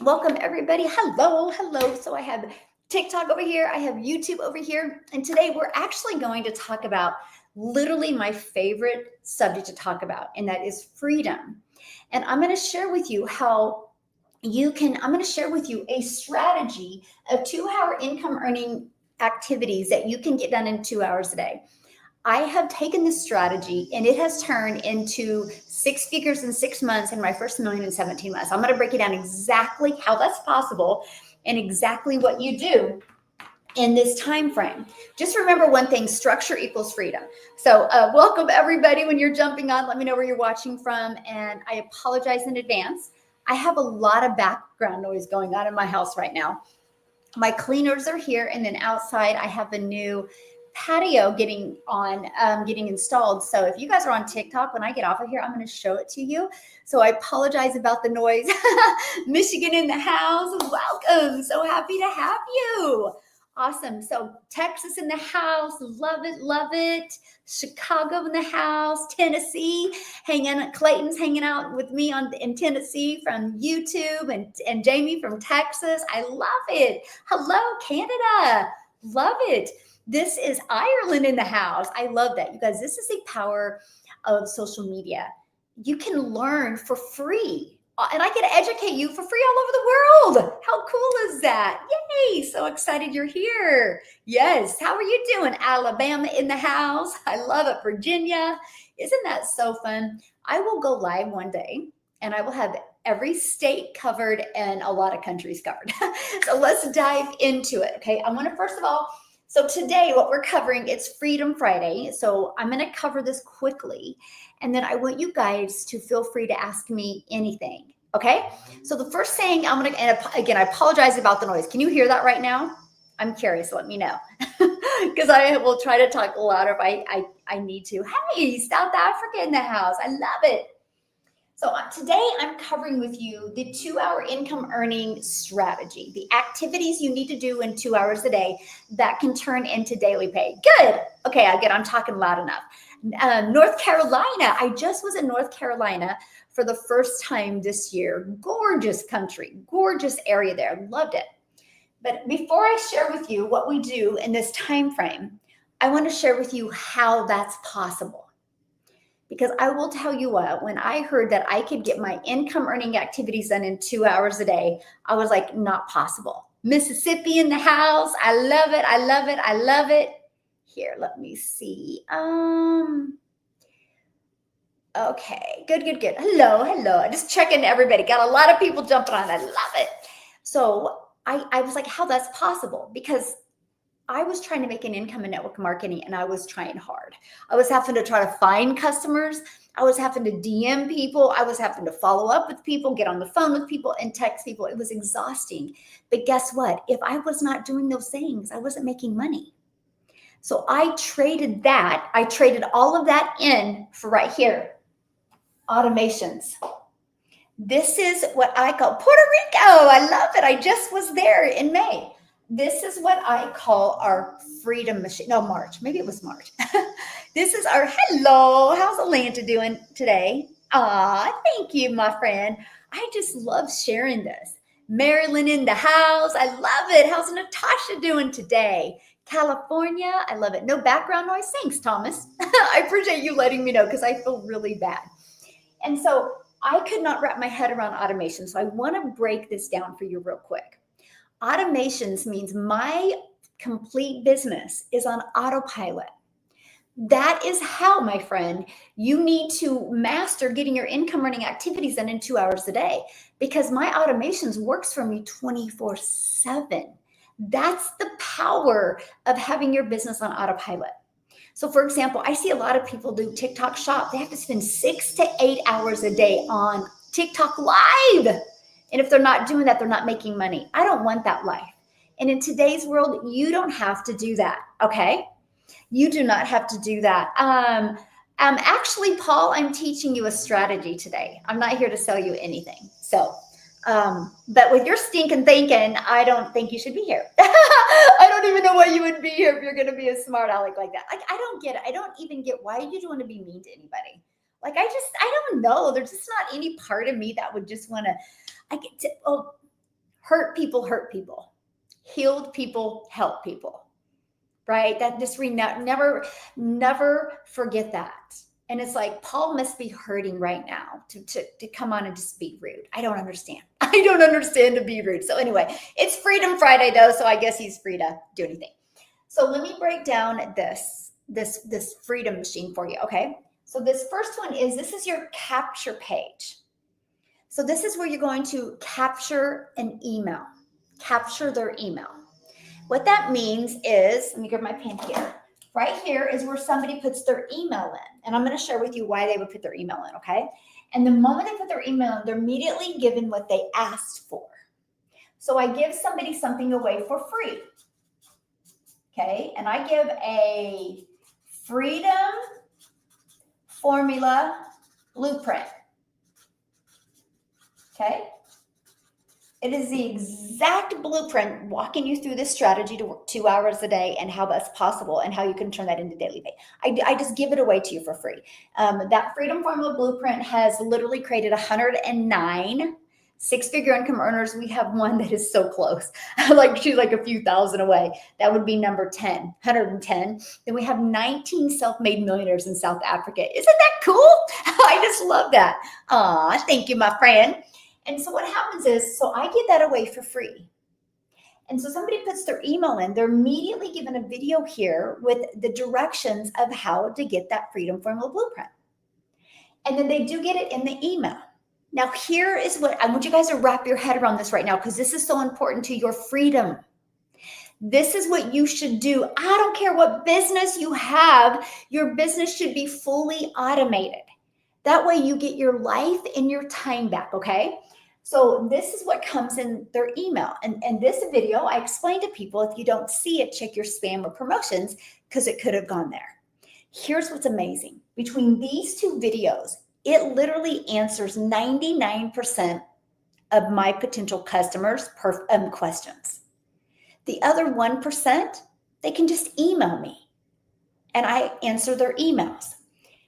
Welcome, everybody. Hello, hello. So I have TikTok over here, I have YouTube over here, and today we're actually going to talk about literally my favorite subject to talk about, and that is freedom. And I'm going to share with you how I'm going to share with you a strategy of 2 hour income earning activities that you can get done in 2 hours a day. I have taken this strategy and it has turned into six figures in 6 months and my first million in 17 months. I'm going to break it down exactly how that's possible and exactly what you do in this time frame. Just remember one thing: structure equals freedom. So welcome everybody. When you're jumping on, let me know where you're watching from, and I apologize in advance. I have a lot of background noise going on in my house right now. My cleaners are here, and then outside I have a new patio getting installed. So if you guys are on TikTok, when I get off of here, I'm going to show it to you. So I apologize about the noise. Michigan in the house, welcome. So happy to have you. Awesome. So Texas in the house, love it, love it. Chicago in the house, Tennessee, Clayton's hanging out with me in Tennessee from YouTube, and Jamie from Texas. I love it. Hello, Canada. Love it. This is Ireland in the house. I love that. You guys, this is the power of social media. You can learn for free. And I can educate you for free all over the world. How cool is that? Yay! So excited you're here. Yes. How are you doing? Alabama in the house. I love it. Virginia. Isn't that so fun? I will go live one day and I will have every state covered and a lot of countries covered. So let's dive into it. Okay. I want to first of all, so today what we're covering, it's Freedom Friday. So I'm going to cover this quickly. And then I want you guys to feel free to ask me anything. Okay. So the first thing I'm going to, and again, I apologize about the noise. Can you hear that right now? I'm curious. Let me know. Because I will try to talk louder if I need to. Hey, South Africa in the house. I love it. So today I'm covering with you the 2 hour income earning strategy, the activities you need to do in 2 hours a day that can turn into daily pay. Good. Okay, again, I'm talking loud enough. North Carolina. I just was in North Carolina for the first time this year. Gorgeous country, gorgeous area there. Loved it. But before I share with you what we do in this time frame, I want to share with you how that's possible. Because I will tell you what, when I heard that I could get my income earning activities done in 2 hours a day, I was like, not possible. Mississippi in the house. I love it. I love it. I love it. Here, let me see. Okay, good. Hello. Just checking everybody. Got a lot of people jumping on. I love it. So I was like, how that's possible? Because I was trying to make an income in network marketing and I was trying hard. I was having to try to find customers. I was having to DM people. I was having to follow up with people, get on the phone with people, and text people. It was exhausting. But guess what? If I was not doing those things, I wasn't making money. So I traded all of that in for right here, automations. This is what I call Puerto Rico. I love it. I just was there in May. This is what I call our freedom machine. No, March. Maybe it was March. This is our hello. How's Atlanta doing today? Thank you, my friend. I just love sharing this. Maryland in the house. I love it. How's Natasha doing today? California. I love it. No background noise. Thanks, Thomas. I appreciate you letting me know because I feel really bad. And so I could not wrap my head around automation. So I want to break this down for you real quick. Automations means my complete business is on autopilot. That is how, my friend, you need to master getting your income earning activities done in 2 hours a day, because my automations works for me 24/7. That's the power of having your business on autopilot. So for example, I see a lot of people do TikTok shop. They have to spend 6 to 8 hours a day on TikTok live. And if they're not doing that, they're not making money. I don't want that life. And in today's world, you don't have to do that. Okay. You do not have to do that. Actually, Paul, I'm teaching you a strategy today. I'm not here to sell you anything. So, but with your stinking thinking, I don't think you should be here. I don't even know why you would be here if you're going to be a smart aleck like that. Like, I don't get it. I don't even get why you'd want to be mean to anybody. Like, I don't know. There's just not any part of me that would just want to, Hurt people hurt people. Healed people help people. Right? That just never forget that. And it's like, Paul must be hurting right now to come on and just be rude. I don't understand. I don't understand to be rude. So anyway, it's Freedom Friday though, so I guess he's free to do anything. So let me break down this freedom machine for you, okay? So this first one is, this is your capture page. So this is where you're going to capture an email, capture their email. What that means is, let me grab my pen here. Right here is where somebody puts their email in. And I'm going to share with you why they would put their email in, okay? And the moment they put their email in, they're immediately given what they asked for. So I give somebody something away for free. Okay? And I give a Freedom Formula Blueprint. Okay? It is the exact blueprint walking you through this strategy to work 2 hours a day and how that's possible and how you can turn that into daily pay. I just give it away to you for free. That Freedom Formula Blueprint has literally created 109 six-figure income earners. We have one that is so close. Like she's like a few thousand away. That would be number 10, 110. Then we have 19 self-made millionaires in South Africa. Isn't that cool? I just love that. Aw, thank you, my friend. And so what happens is, so I give that away for free. And so somebody puts their email in, they're immediately given a video here with the directions of how to get that Freedom Formula Blueprint. And then they do get it in the email. Now, here is what I want you guys to wrap your head around this right now, because this is so important to your freedom. This is what you should do. I don't care what business you have, your business should be fully automated. That way you get your life and your time back, okay? So this is what comes in their email. And this video, I explain to people, if you don't see it, check your spam or promotions, because it could have gone there. Here's what's amazing. Between these two videos, it literally answers 99% of my potential customers' questions. The other 1%, they can just email me and I answer their emails.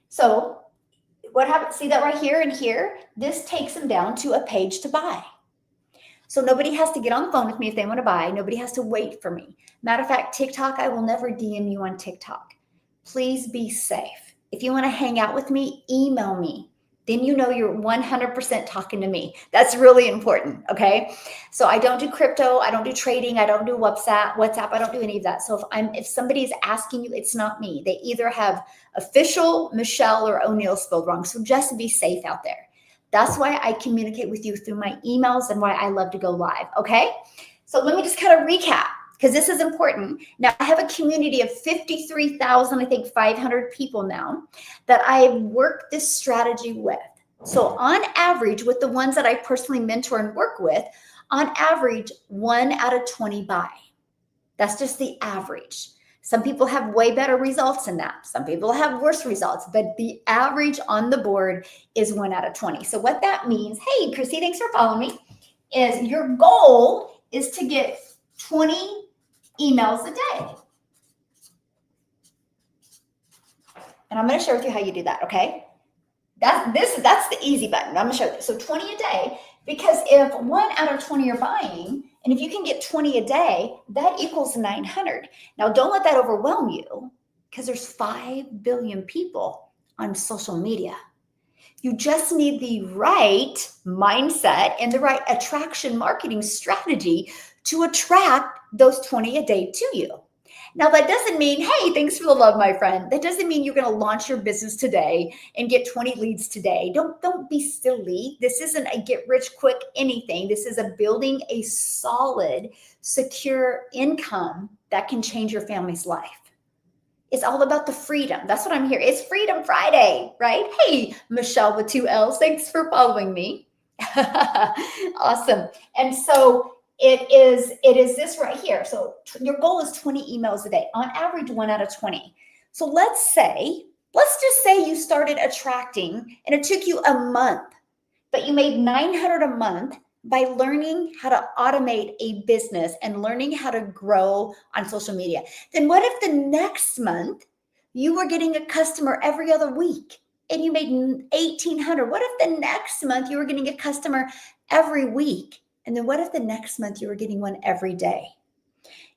So what happens? See that right here and here? This takes them down to a page to buy. So nobody has to get on the phone with me if they want to buy. Nobody has to wait for me. Matter of fact, TikTok, I will never DM you on TikTok. Please be safe. If you want to hang out with me, email me. Then you know you're 100% talking to me. That's really important, okay? So I don't do crypto, I don't do trading, I don't do WhatsApp, I don't do any of that. So if somebody's asking you, it's not me. They either have official Michelle or O'Neill spelled wrong. So just be safe out there. That's why I communicate with you through my emails and why I love to go live, okay? So let me just kind of recap, because this is important. Now, I have a community of 53,000, I think 500 people now that I've worked this strategy with. So on average, with the ones that I personally mentor and work with, on average, 1 out of 20 buy. That's just the average. Some people have way better results than that. Some people have worse results, but the average on the board is 1 out of 20. So what that means, hey, Chrissy, thanks for following me, is your goal is to get 20 emails a day. And I'm going to share with you how you do that, okay? That's the easy button. I'm going to show you. So 20 a day, because if 1 out of 20 are buying, and if you can get 20 a day, that equals 900. Now, don't let that overwhelm you, because there's 5 billion people on social media. You just need the right mindset and the right attraction marketing strategy to attract those 20 a day to you. Now, that doesn't mean, hey, thanks for the love, my friend. That doesn't mean you're going to launch your business today and get 20 leads today. Don't be silly. This isn't a get rich quick anything. This is a building a solid, secure income that can change your family's life. It's all about the freedom. That's what I'm here. It's Freedom Friday, right? Hey, Michelle with 2 L's. Thanks for following me. Awesome. And so it is this right here. So your goal is 20 emails a day, on average 1 out of 20. So let's just say you started attracting and it took you a month, but you made 900 a month by learning how to automate a business and learning how to grow on social media. Then what if the next month you were getting a customer every other week and you made 1,800? What if the next month you were getting a customer every week And then what if the next month you were getting one every day?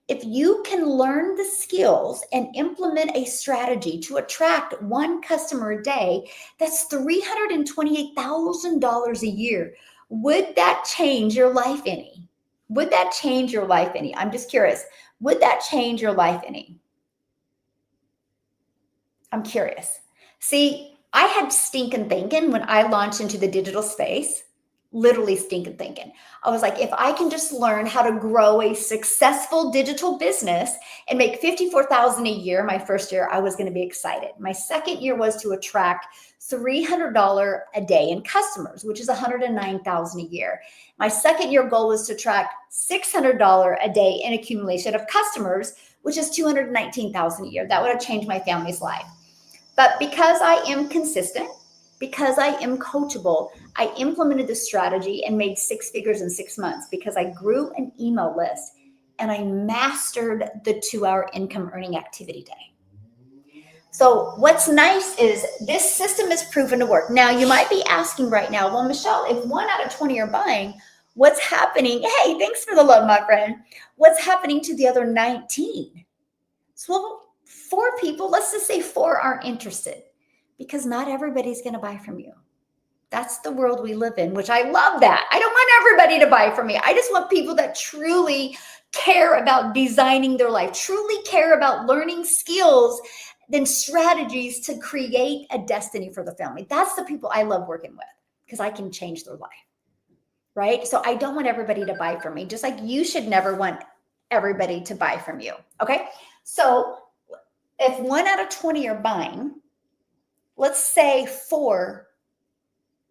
If you can learn the skills and implement a strategy to attract one customer a day, that's $328,000 a year. Would that change your life any? Would that change your life any? I'm just curious. Would that change your life any? I'm curious. See, I had stinking thinking when I launched into the digital space, literally stinking thinking. I was like, if I can just learn how to grow a successful digital business and make 54,000 a year, my first year, I was going to be excited. My second year was to attract $300 a day in customers, which is $109,000 a year. My second year goal was to attract $600 a day in accumulation of customers, which is $219,000 a year. That would have changed my family's life. But because I am consistent, because I am coachable, I implemented this strategy and made 6 figures in 6 months because I grew an email list and I mastered the 2-hour income earning activity day. So what's nice is this system is proven to work. Now you might be asking right now, well, Michelle, if 1 out of 20 are buying, what's happening? Hey, thanks for the love, my friend. What's happening to the other 19? So 4 people, let's just say 4 aren't interested because not everybody's going to buy from you. That's the world we live in, which I love that. I don't want everybody to buy from me. I just want people that truly care about designing their life, truly care about learning skills and strategies to create a destiny for the family. That's the people I love working with because I can change their life, right? So I don't want everybody to buy from me, just like you should never want everybody to buy from you, okay? So if 1 out of 20 are buying, let's say 4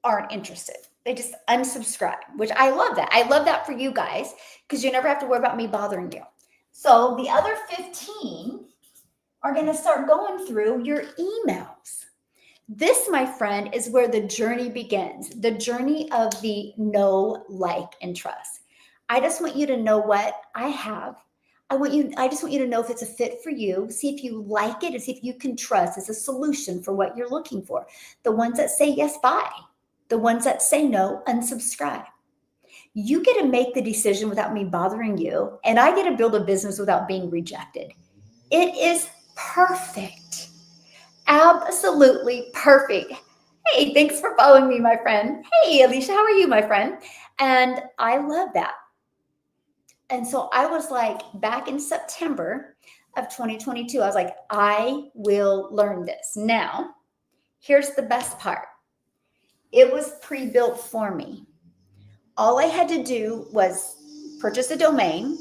aren't interested. They just unsubscribe, which I love that. I love that for you guys because you never have to worry about me bothering you. So the other 15 are going to start going through your emails. This, my friend, is where the journey begins. The journey of the know, like, and trust. I just want you to know what I have. I just want you to know if it's a fit for you. See if you like it and see if you can trust it's a solution for what you're looking for. The ones that say yes, buy. The ones that say no, unsubscribe. You get to make the decision without me bothering you, and I get to build a business without being rejected. It is perfect. Absolutely perfect. Hey, thanks for following me, my friend. Hey, Alicia, how are you, my friend? And I love that. And so I was like, back in September of 2022, I was like, I will learn this. Now, here's the best part. It was pre-built for me. All I had to do was purchase a domain.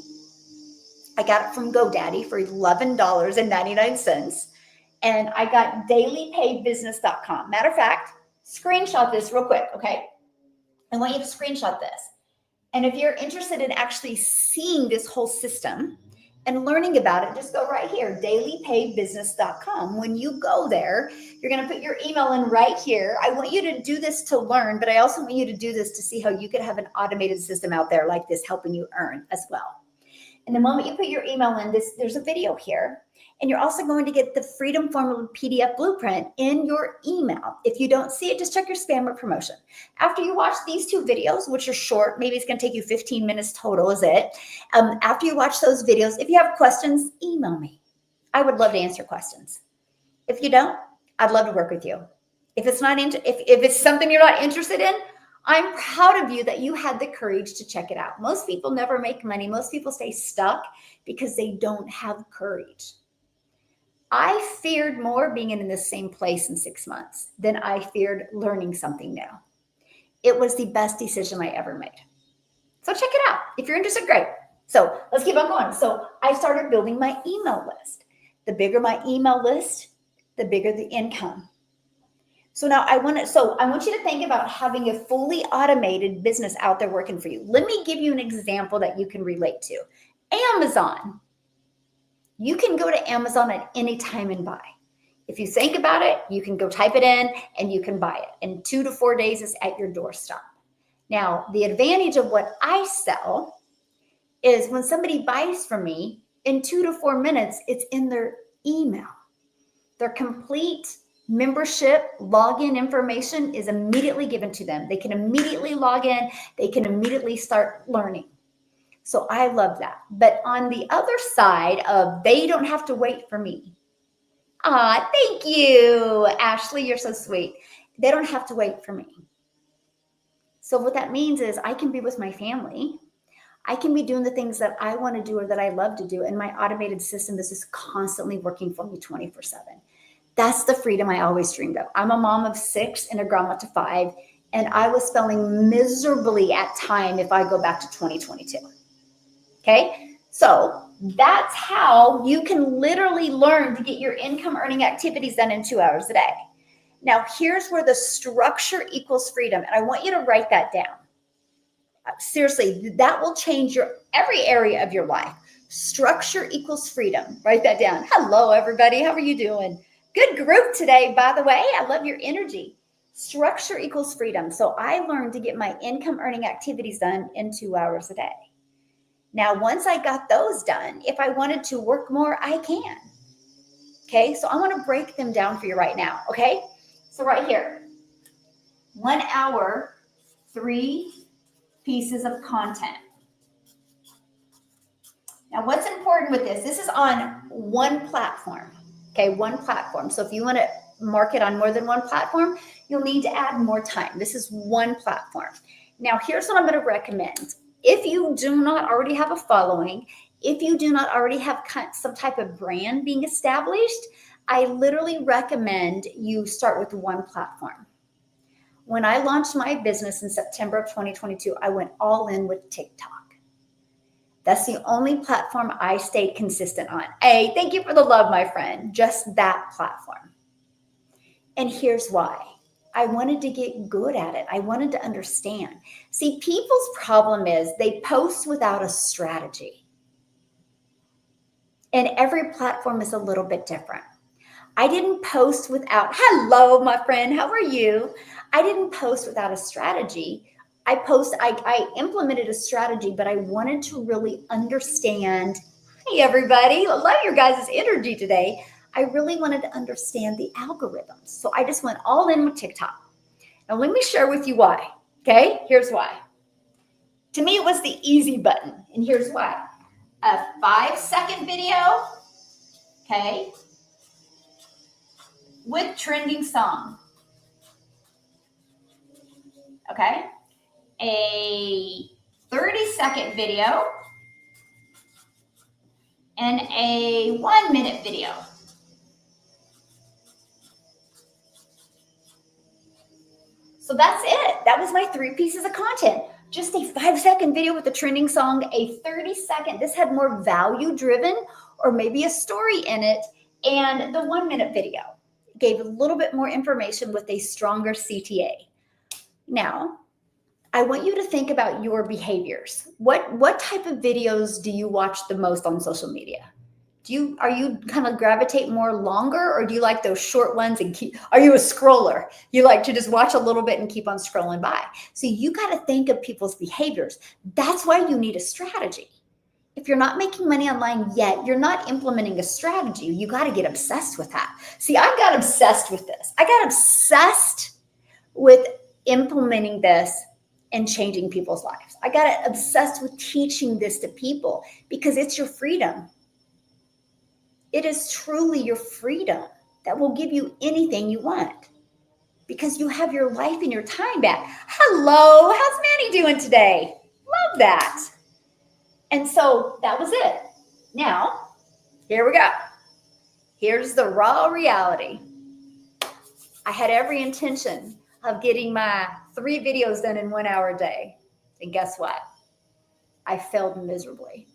I got it from GoDaddy for $11.99. And I got dailypaybusiness.com. Matter of fact, screenshot this real quick, okay? I want you to screenshot this. And if you're interested in actually seeing this whole system and learning about it, just go right here, dailypaybusiness.com. When you go there, you're going to put your email in right here. I want you to do this to learn, but I also want you to do this to see how you could have an automated system out there like this helping you earn as well. And the moment you put your email in, there's a video here. And you're also going to get the Freedom Formula PDF blueprint in your email. If you don't see it, just check your spam or promotion. After you watch these 2 videos, which are short, maybe it's going to take you 15 minutes total, is it? After you watch those videos, if you have questions, email me. I would love to answer questions. If you don't, I'd love to work with you. If it's not if it's something you're not interested in, I'm proud of you that you had the courage to check it out. Most people never make money. Most people stay stuck because they don't have courage. I feared more being in the same place in 6 months than I feared learning something new. It was the best decision I ever made. So check it out. If you're interested, great. So let's keep on going. So I started building my email list. The bigger my email list, the bigger the income. So now I want you to think about having a fully automated business out there working for you. Let me give you an example that you can relate to. Amazon. You can go to Amazon at any time and buy. If you think about it, you can go type it in and you can buy it. In 2 to 4 days, it's at your doorstep. Now, the advantage of what I sell is when somebody buys from me, in 2 to 4 minutes, it's in their email. Their complete membership login information is immediately given to them. They can immediately log in. They can immediately start learning. So I love that. But on the other side of they don't have to wait for me. Ah, thank you, Ashley. You're so sweet. They don't have to wait for me. So what that means is I can be with my family. I can be doing the things that I want to do or that I love to do. And my automated system is just constantly working for me 24/7. That's the freedom I always dreamed of. I'm a mom of 6 and a grandma to 5. And I was failing miserably at time if I go back to 2022. Okay. So that's how you can literally learn to get your income earning activities done in 2 hours a day. Now, here's where the structure equals freedom. And I want you to write that down. Seriously, that will change your every area of your life. Structure equals freedom. Write that down. Hello, everybody. How are you doing? Good group today, by the way. I love your energy. Structure equals freedom. So I learned to get my income earning activities done in 2 hours a day. Now, once I got those done, if I wanted to work more, I can. Okay, so I want to break them down for you right now. Okay, so right here, 1 hour, 3 pieces of content. Now, what's important with this? This is on one platform. Okay, one platform. So if you want to market on more than one platform, you'll need to add more time. This is one platform. Now, here's what I'm going to recommend. If you do not already have a following, if you do not already have some type of brand being established, I literally recommend you start with one platform. When I launched my business in September of 2022, I went all in with TikTok. That's the only platform I stayed consistent on. Hey, thank you for the love, my friend. Just that platform. And here's why. I wanted to get good at it. I wanted to understand. See, people's problem is they post without a strategy. And every platform is a little bit different. I didn't post without, hello, my friend, how are you? I didn't post without a strategy. I implemented a strategy, but I wanted to really understand. Hey, everybody, I love your guys' energy today. I really wanted to understand the algorithms. So I just went all in with TikTok. Now, let me share with you why. Okay, here's why. To me, it was the easy button. And here's why. A 5-second video, okay, with trending song. Okay. A 30-second video and a 1-minute video. So that's it. That was my 3 pieces of content. Just a 5-second video with a trending song, a 30-second. This had more value driven or maybe a story in it, and the 1-minute video gave a little bit more information with a stronger CTA. Now, I want you to think about your behaviors. What type of videos do you watch the most on social media? Are you kind of gravitate more longer, or do you like those short ones and are you a scroller? You like to just watch a little bit and keep on scrolling by. So you got to think of people's behaviors. That's why you need a strategy. If you're not making money online yet, you're not implementing a strategy. You got to get obsessed with that. See, I got obsessed with this. I got obsessed with implementing this and changing people's lives. I got obsessed with teaching this to people because it's your freedom. It is truly your freedom that will give you anything you want because you have your life and your time back. Hello, how's Manny doing today? Love that. And so that was it. Now, here we go. Here's the raw reality. I had every intention of getting my 3 videos done in 1 hour a day. And guess what? I failed miserably.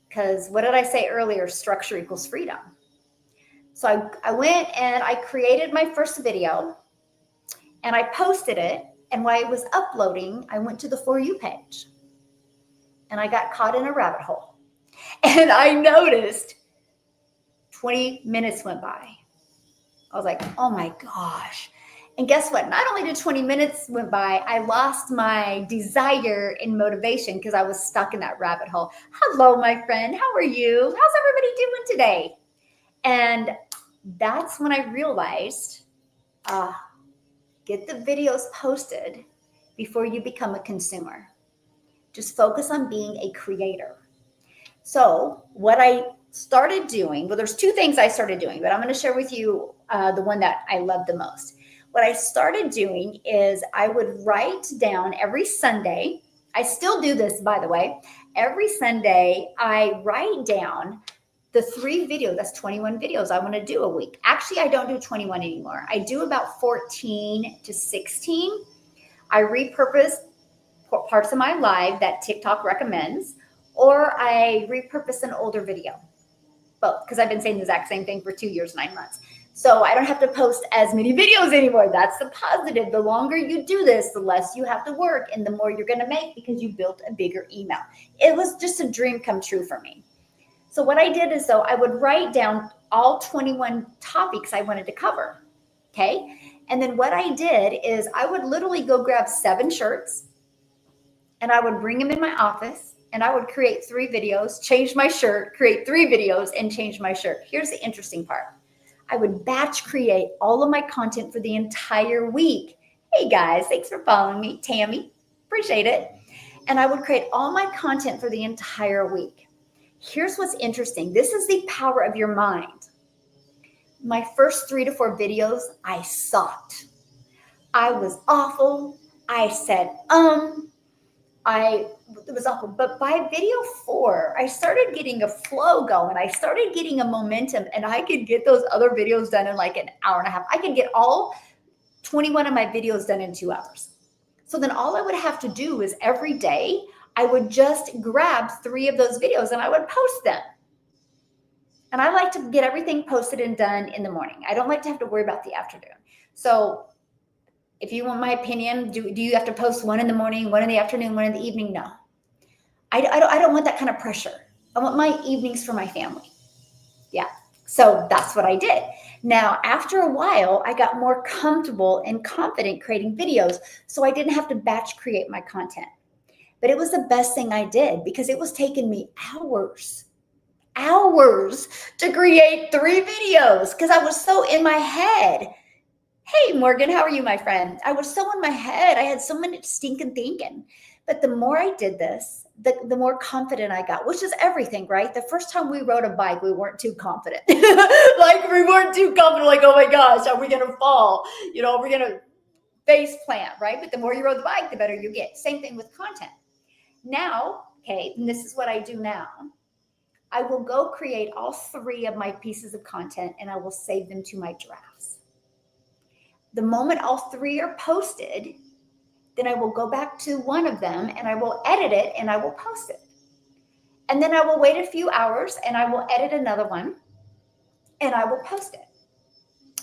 Because what did I say earlier? Structure equals freedom. So I went and I created my first video and I posted it. And while I was uploading, I went to the For You page and I got caught in a rabbit hole. And I noticed 20 minutes went by. I was like, oh my gosh. And guess what? Not only did 20 minutes went by, I lost my desire and motivation because I was stuck in that rabbit hole. Hello, my friend. How are you? How's everybody doing today? And That's when I realized, get the videos posted before you become a consumer. Just focus on being a creator. So what I started doing, well, there's two things I started doing, but I'm going to share with you the one that I love the most. What I started doing is I would write down every Sunday. I still do this, by the way. Every Sunday, I write down the 3 videos. That's 21 videos I want to do a week. Actually, I don't do 21 anymore. I do about 14 to 16. I repurpose parts of my live that TikTok recommends, or I repurpose an older video. Both, because I've been saying the exact same thing for 2 years, 9 months. So I don't have to post as many videos anymore. That's the positive. The longer you do this, the less you have to work and the more you're going to make because you built a bigger email. It was just a dream come true for me. So what I did is, though, I would write down all 21 topics I wanted to cover. Okay. And then what I did is I would literally go grab 7 shirts and I would bring them in my office and I would create 3 videos, change my shirt, create 3 videos and change my shirt. Here's the interesting part. I would batch create all of my content for the entire week. Hey guys, thanks for following me. Tammy, appreciate it. And I would create all my content for the entire week. Here's what's interesting. This is the power of your mind. My first 3 to 4 videos, I sucked. I was awful. I said, it was awful. But by video 4, I started getting a flow going. I started getting a momentum and I could get those other videos done in like an hour and a half. I could get all 21 of my videos done in 2 hours. So then all I would have to do is every day, I would just grab 3 of those videos and I would post them. And I like to get everything posted and done in the morning. I don't like to have to worry about the afternoon. So if you want my opinion, do you have to post 1 in the morning, 1 in the afternoon, 1 in the evening? No. I don't want that kind of pressure. I want my evenings for my family. Yeah. So that's what I did. Now, after a while, I got more comfortable and confident creating videos, so I didn't have to batch create my content. But it was the best thing I did because it was taking me hours to create 3 videos because I was so in my head. Hey, Morgan, how are you, my friend? I was so in my head. I had so much stinking thinking. But the more I did this, the more confident I got, which is everything, right? The first time we rode a bike, we weren't too confident. Like we weren't too confident, like, oh my gosh, are we going to fall? You know, are we going to face plant, right? But the more you rode the bike, the better you get. Same thing with content. Now, okay, and this is what I do now. I will go create all 3 of my pieces of content and I will save them to my drafts. The moment all 3 are posted, then I will go back to one of them and I will edit it and I will post it. And then I will wait a few hours and I will edit another one and I will post it.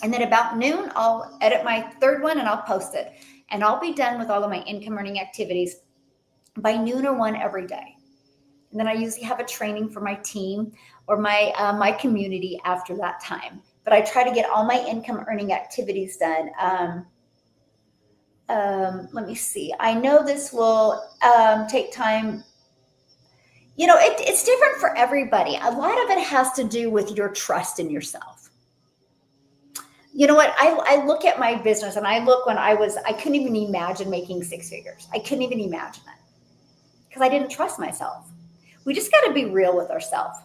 And then about noon, I'll edit my 3rd one and I'll post it. And I'll be done with all of my income earning activities by noon or 1 every day. And then I usually have a training for my team or my community after that time. But I try to get all my income earning activities done. Let me see. I know this will take time. You know, it's different for everybody. A lot of it has to do with your trust in yourself. You know what? I look at my business and I look when I couldn't even imagine making 6 figures. I couldn't even imagine it because I didn't trust myself. We just got to be real with ourselves.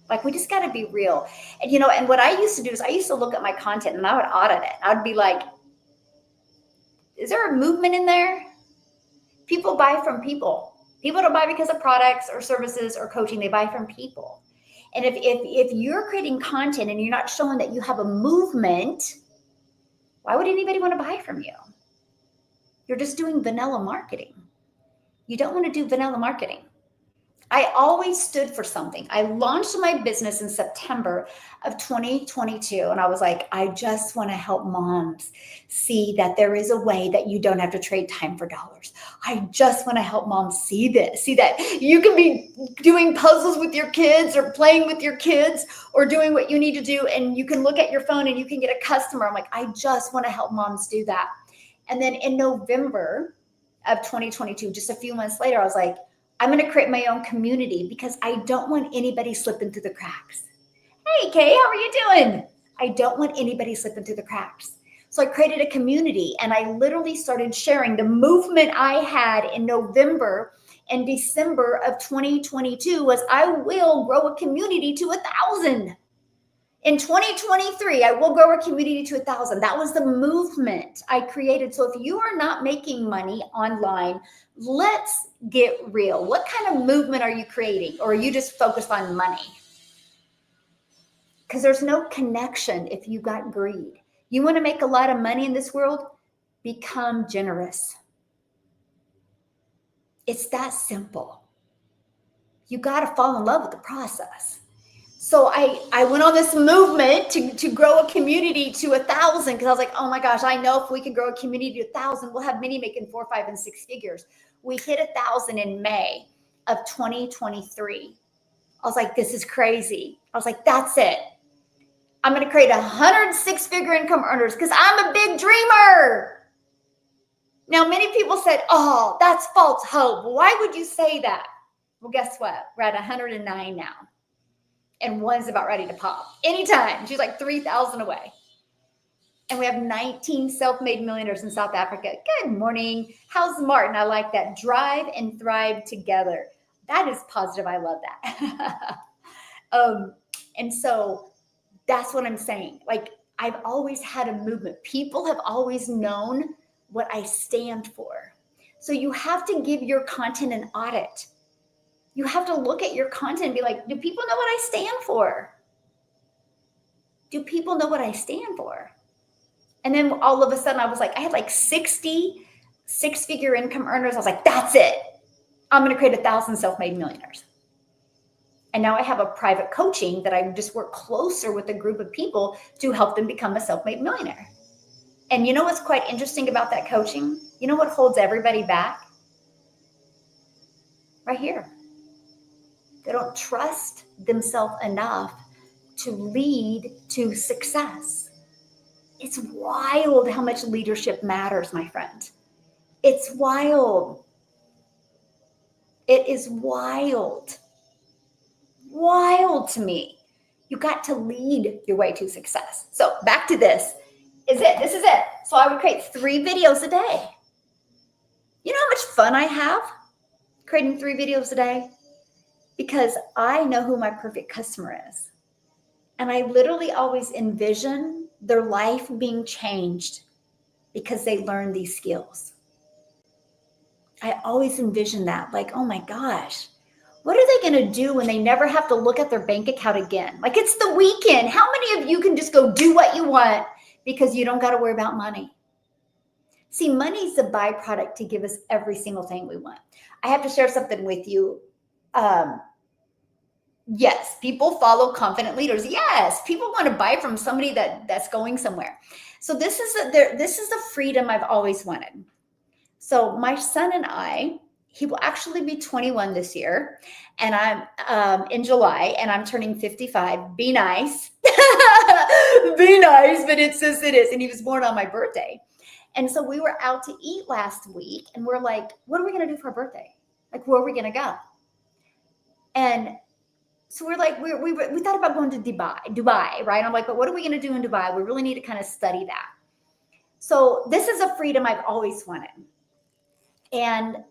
Like we just got to be real. And, you know, and what I used to do is I used to look at my content and I would audit it. I'd be like, is there a movement in there? People buy from people. People don't buy because of products or services or coaching. They buy from people. And if you're creating content and you're not showing that you have a movement, why would anybody want to buy from you? You're just doing vanilla marketing. You don't want to do vanilla marketing. I always stood for something. I launched my business in September of 2022. And I was like, I just want to help moms see that there is a way that you don't have to trade time for dollars. I just want to help moms see that you can be doing puzzles with your kids or playing with your kids or doing what you need to do. And you can look at your phone and you can get a customer. I'm like, I just want to help moms do that. And then in November of 2022, just a few months later, I was like, I'm going to create my own community because I don't want anybody slipping through the cracks. Hey, Kay, how are you doing? I don't want anybody slipping through the cracks. So I created a community and I literally started sharing the movement I had in November and December of 2022 was I will grow a community to 1,000. In 2023, I will grow a community to 1,000. That was the movement I created. So if you are not making money online, let's get real. What kind of movement are you creating? Or are you just focused on money? Because there's no connection if you got greed. You want to make a lot of money in this world? Become generous. It's that simple. You got to fall in love with the process. So I went on this movement to grow a community to 1,000 because I was like, oh my gosh, I know if we can grow a community to 1,000, we'll have many making 4, 5, and 6 figures. We hit 1,000 in May of 2023. I was like, this is crazy. I was like, that's it. I'm going to create 106-figure income earners because I'm a big dreamer. Now, many people said, oh, that's false hope. Why would you say that? Well, guess what? We're at 109 now. And one's about ready to pop anytime. She's like 3,000 away. And we have 19 self-made millionaires in South Africa. Good morning. How's Martin? I like that. Drive and thrive together. That is positive. I love that. And so that's what I'm saying. Like, I've always had a movement. People have always known what I stand for. So you have to give your content an audit. You have to look at your content and be like, do people know what I stand for? Do people know what I stand for? And then all of a sudden I was like, I had like 60 6-figure income earners. I was like, that's it. I'm going to create 1,000 self-made millionaires. And now I have a private coaching that I just work closer with a group of people to help them become a self-made millionaire. And you know what's quite interesting about that coaching? You know what holds everybody back? Right here. They don't trust themselves enough to lead to success. It's wild how much leadership matters, my friend. It's wild. It is wild. Wild to me. You got to lead your way to success. So back to this. This is it. So I would create 3 videos a day. You know how much fun I have creating 3 videos a day? Because I know who my perfect customer is. And I literally always envision their life being changed because they learn these skills. I always envision that, like, oh my gosh, what are they going to do when they never have to look at their bank account again? Like, it's the weekend. How many of you can just go do what you want because you don't got to worry about money? See, money is a byproduct to give us every single thing we want. I have to share something with you. Yes, people follow confident leaders. Yes, people want to buy from somebody that's going somewhere. So this is the freedom I've always wanted. So my son and I, he will actually be 21 this year, and I'm in July, and I'm turning 55. Be nice, be nice, but it's just it is. And he was born on my birthday, and so we were out to eat last week, and we're like, what are we gonna do for our birthday? Like, where are we gonna go? And so we're like, we thought about going to Dubai, right? I'm like, but what are we going to do in Dubai? We really need to kind of study that. So this is a freedom I've always wanted. And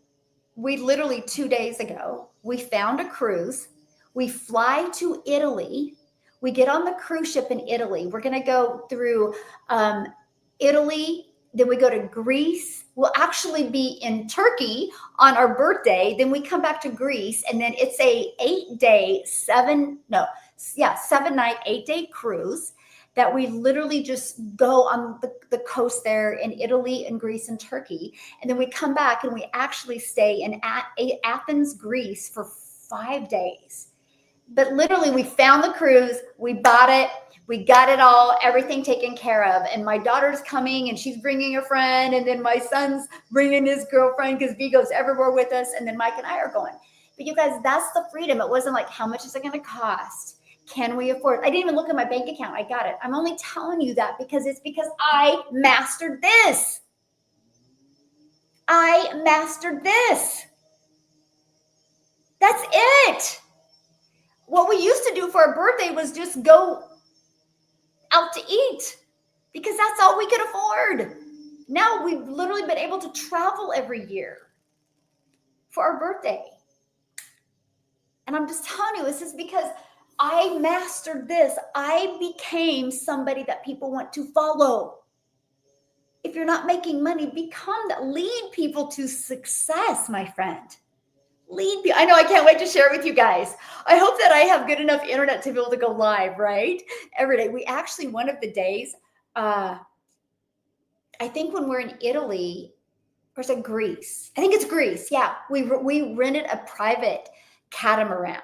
we literally 2 days ago, we found a cruise. We fly to Italy. We get on the cruise ship in Italy. We're going to go through Italy. Then we go to Greece. We'll actually be in Turkey on our birthday. Then we come back to Greece, and then it's a 7-night, 8-day cruise that we literally just go on the coast there in Italy and Greece and Turkey. And then we come back and we actually stay in Athens, Greece for 5 days. But literally we found the cruise, we bought it, we got it all, everything taken care of. And my daughter's coming and she's bringing a friend. And then my son's bringing his girlfriend because V goes everywhere with us. And then Mike and I are going. But you guys, that's the freedom. It wasn't like, how much is it going to cost? Can we afford it? I didn't even look at my bank account. I got it. I'm only telling you that because I mastered this. I mastered this. That's it. What we used to do for our birthday was just go out to eat because that's all we could afford. Now we've literally been able to travel every year for our birthday. And I'm just telling you, this is because I mastered this. I became somebody that people want to follow. If you're not making money, lead people to success, my friend. Lead people. I know, I can't wait to share it with you guys. I hope that I have good enough internet to be able to go live, right? Every day. We actually, one of the days, I think when we're in Italy, or is it Greece? I think it's Greece. Yeah, we rented a private catamaran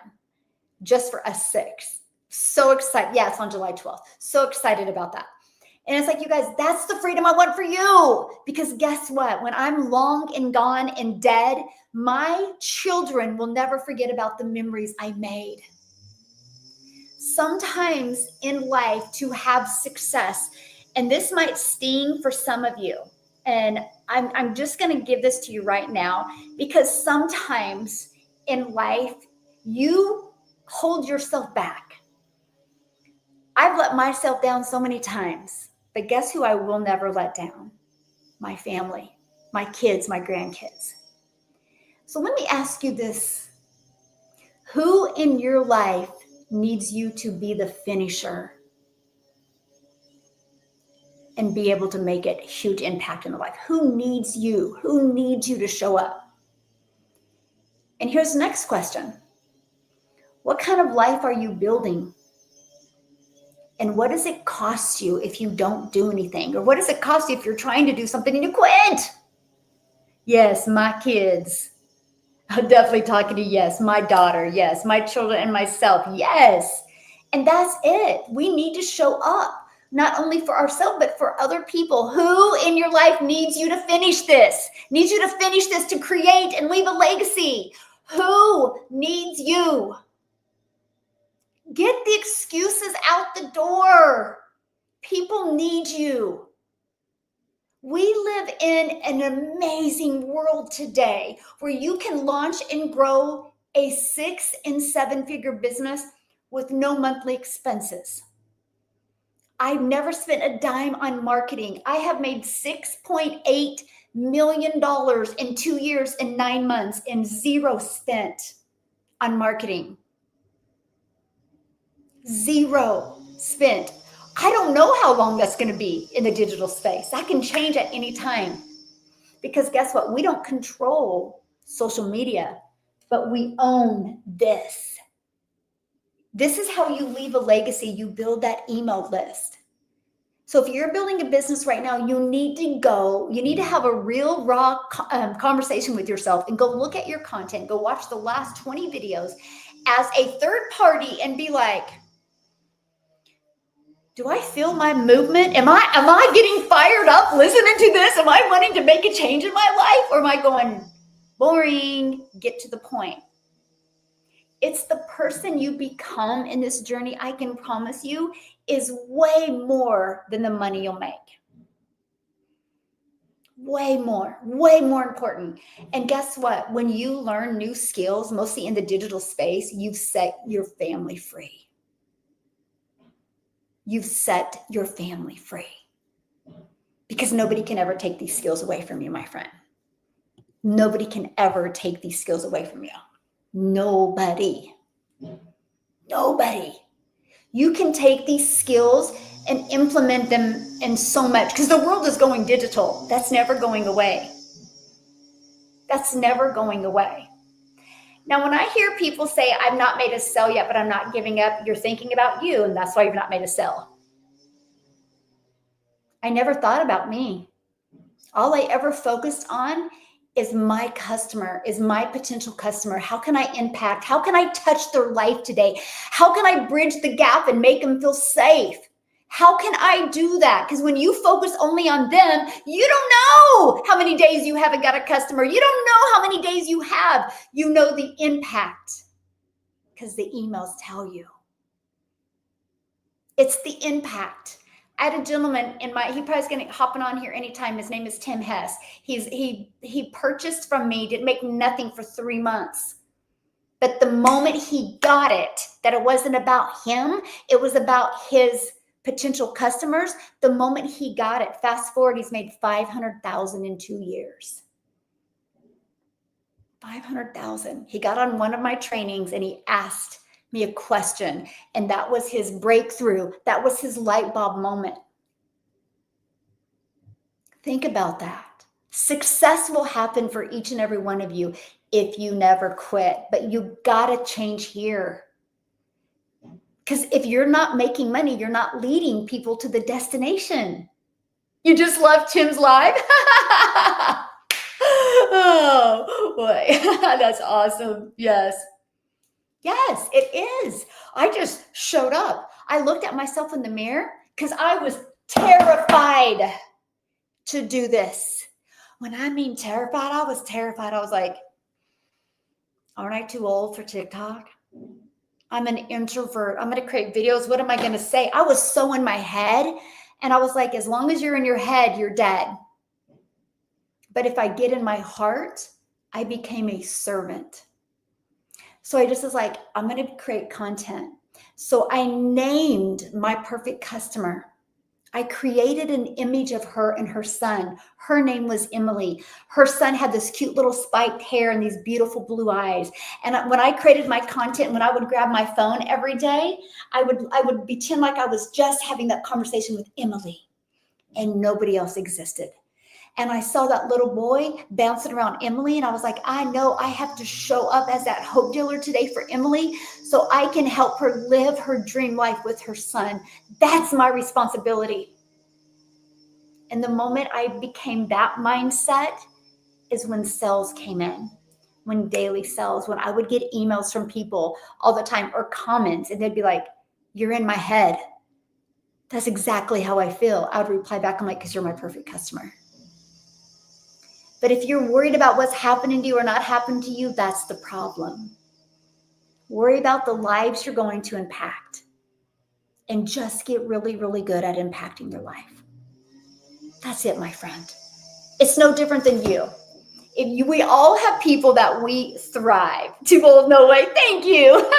just for us 6. So excited. Yeah, it's on July 12th. So excited about that. And it's like, you guys, that's the freedom I want for you. Because guess what? When I'm long and gone and dead, my children will never forget about the memories I made. Sometimes in life, to have success, and this might sting for some of you, and I'm just going to give this to you right now, because sometimes in life, you hold yourself back. I've let myself down so many times, but guess who I will never let down? My family, my kids, my grandkids. So let me ask you this. Who in your life needs you to be the finisher and be able to make a huge impact in their life? Who needs you? Who needs you to show up? And here's the next question. What kind of life are you building? And what does it cost you if you don't do anything? Or what does it cost you if you're trying to do something and you quit? Yes, my kids. I'm definitely talking to yes, my daughter, yes, my children and myself, yes. And that's it. We need to show up, not only for ourselves, but for other people. Who in your life needs you to finish this? Needs you to finish this to create and leave a legacy? Who needs you? Get the excuses out the door. People need you. We live in an amazing world today where you can launch and grow a 6- and 7-figure business with no monthly expenses. I've never spent a dime on marketing. I have made $6.8 million in 2 years and 9 months and 0 spent on marketing. 0 spent. I don't know how long that's going to be in the digital space. That can change at any time. Because guess what? We don't control social media, but we own this. This is how you leave a legacy. You build that email list. So if you're building a business right now, you need to have a real raw conversation with yourself and go look at your content. Go watch the last 20 videos as a third party and be like, do I feel my movement? Am I getting fired up listening to this? Am I wanting to make a change in my life? Or am I going, boring, get to the point? It's the person you become in this journey, I can promise you, is way more than the money you'll make. Way more important. And guess what? When you learn new skills, mostly in the digital space, you've set your family free. You've set your family free. Because nobody can ever take these skills away from you, my friend. Nobody can ever take these skills away from you. Nobody. You can take these skills and implement them in so much, because the world is going digital. That's never going away. Now, when I hear people say, I've not made a sale yet, but I'm not giving up, you're thinking about you, and that's why you've not made a sale. I never thought about me. All I ever focused on is my customer, is my potential customer. How can I impact? How can I touch their life today? How can I bridge the gap and make them feel safe? How can I do that? Because when you focus only on them, you don't know how many days you haven't got a customer. You don't know how many days you have. You know the impact because the emails tell you. It's the impact. I had a gentleman he probably is going to hopping on here anytime. His name is Tim Hess. He purchased from me, didn't make nothing for 3 months. But the moment he got it, that it wasn't about him, it was about his potential customers. The moment he got it, fast forward, he's made 500,000 in 2 years. 500,000. He got on one of my trainings and he asked me a question, and that was his breakthrough. That was his light bulb moment. Think about that. Success will happen for each and every one of you if you never quit, but you gotta change here. Because if you're not making money, you're not leading people to the destination. You just love Tim's live? Oh boy, that's awesome. Yes. Yes, it is. I just showed up. I looked at myself in the mirror because I was terrified to do this. When I mean terrified, I was terrified. I was like, aren't I too old for TikTok? I'm an introvert. I'm going to create videos. What am I going to say? I was so in my head. And I was like, as long as you're in your head, you're dead. But if I get in my heart, I became a servant. So I just was like, I'm going to create content. So I named my perfect customer. I created an image of her and her son. Her name was Emily. Her son had this cute little spiked hair and these beautiful blue eyes. And when I created my content, when I would grab my phone every day, I would pretend like I was just having that conversation with Emily and nobody else existed. And I saw that little boy bouncing around Emily. And I was like, I know I have to show up as that hope dealer today for Emily so I can help her live her dream life with her son. That's my responsibility. And the moment I became that mindset is when sales came in, when daily sales, when I would get emails from people all the time or comments, and they'd be like, you're in my head. That's exactly how I feel. I would reply back, I'm like, because you're my perfect customer. But if you're worried about what's happening to you or not happening to you, that's the problem. Worry about the lives you're going to impact and just get really, really good at impacting their life. That's it, my friend. It's no different than you. We all have people that we thrive. People, no way, thank you.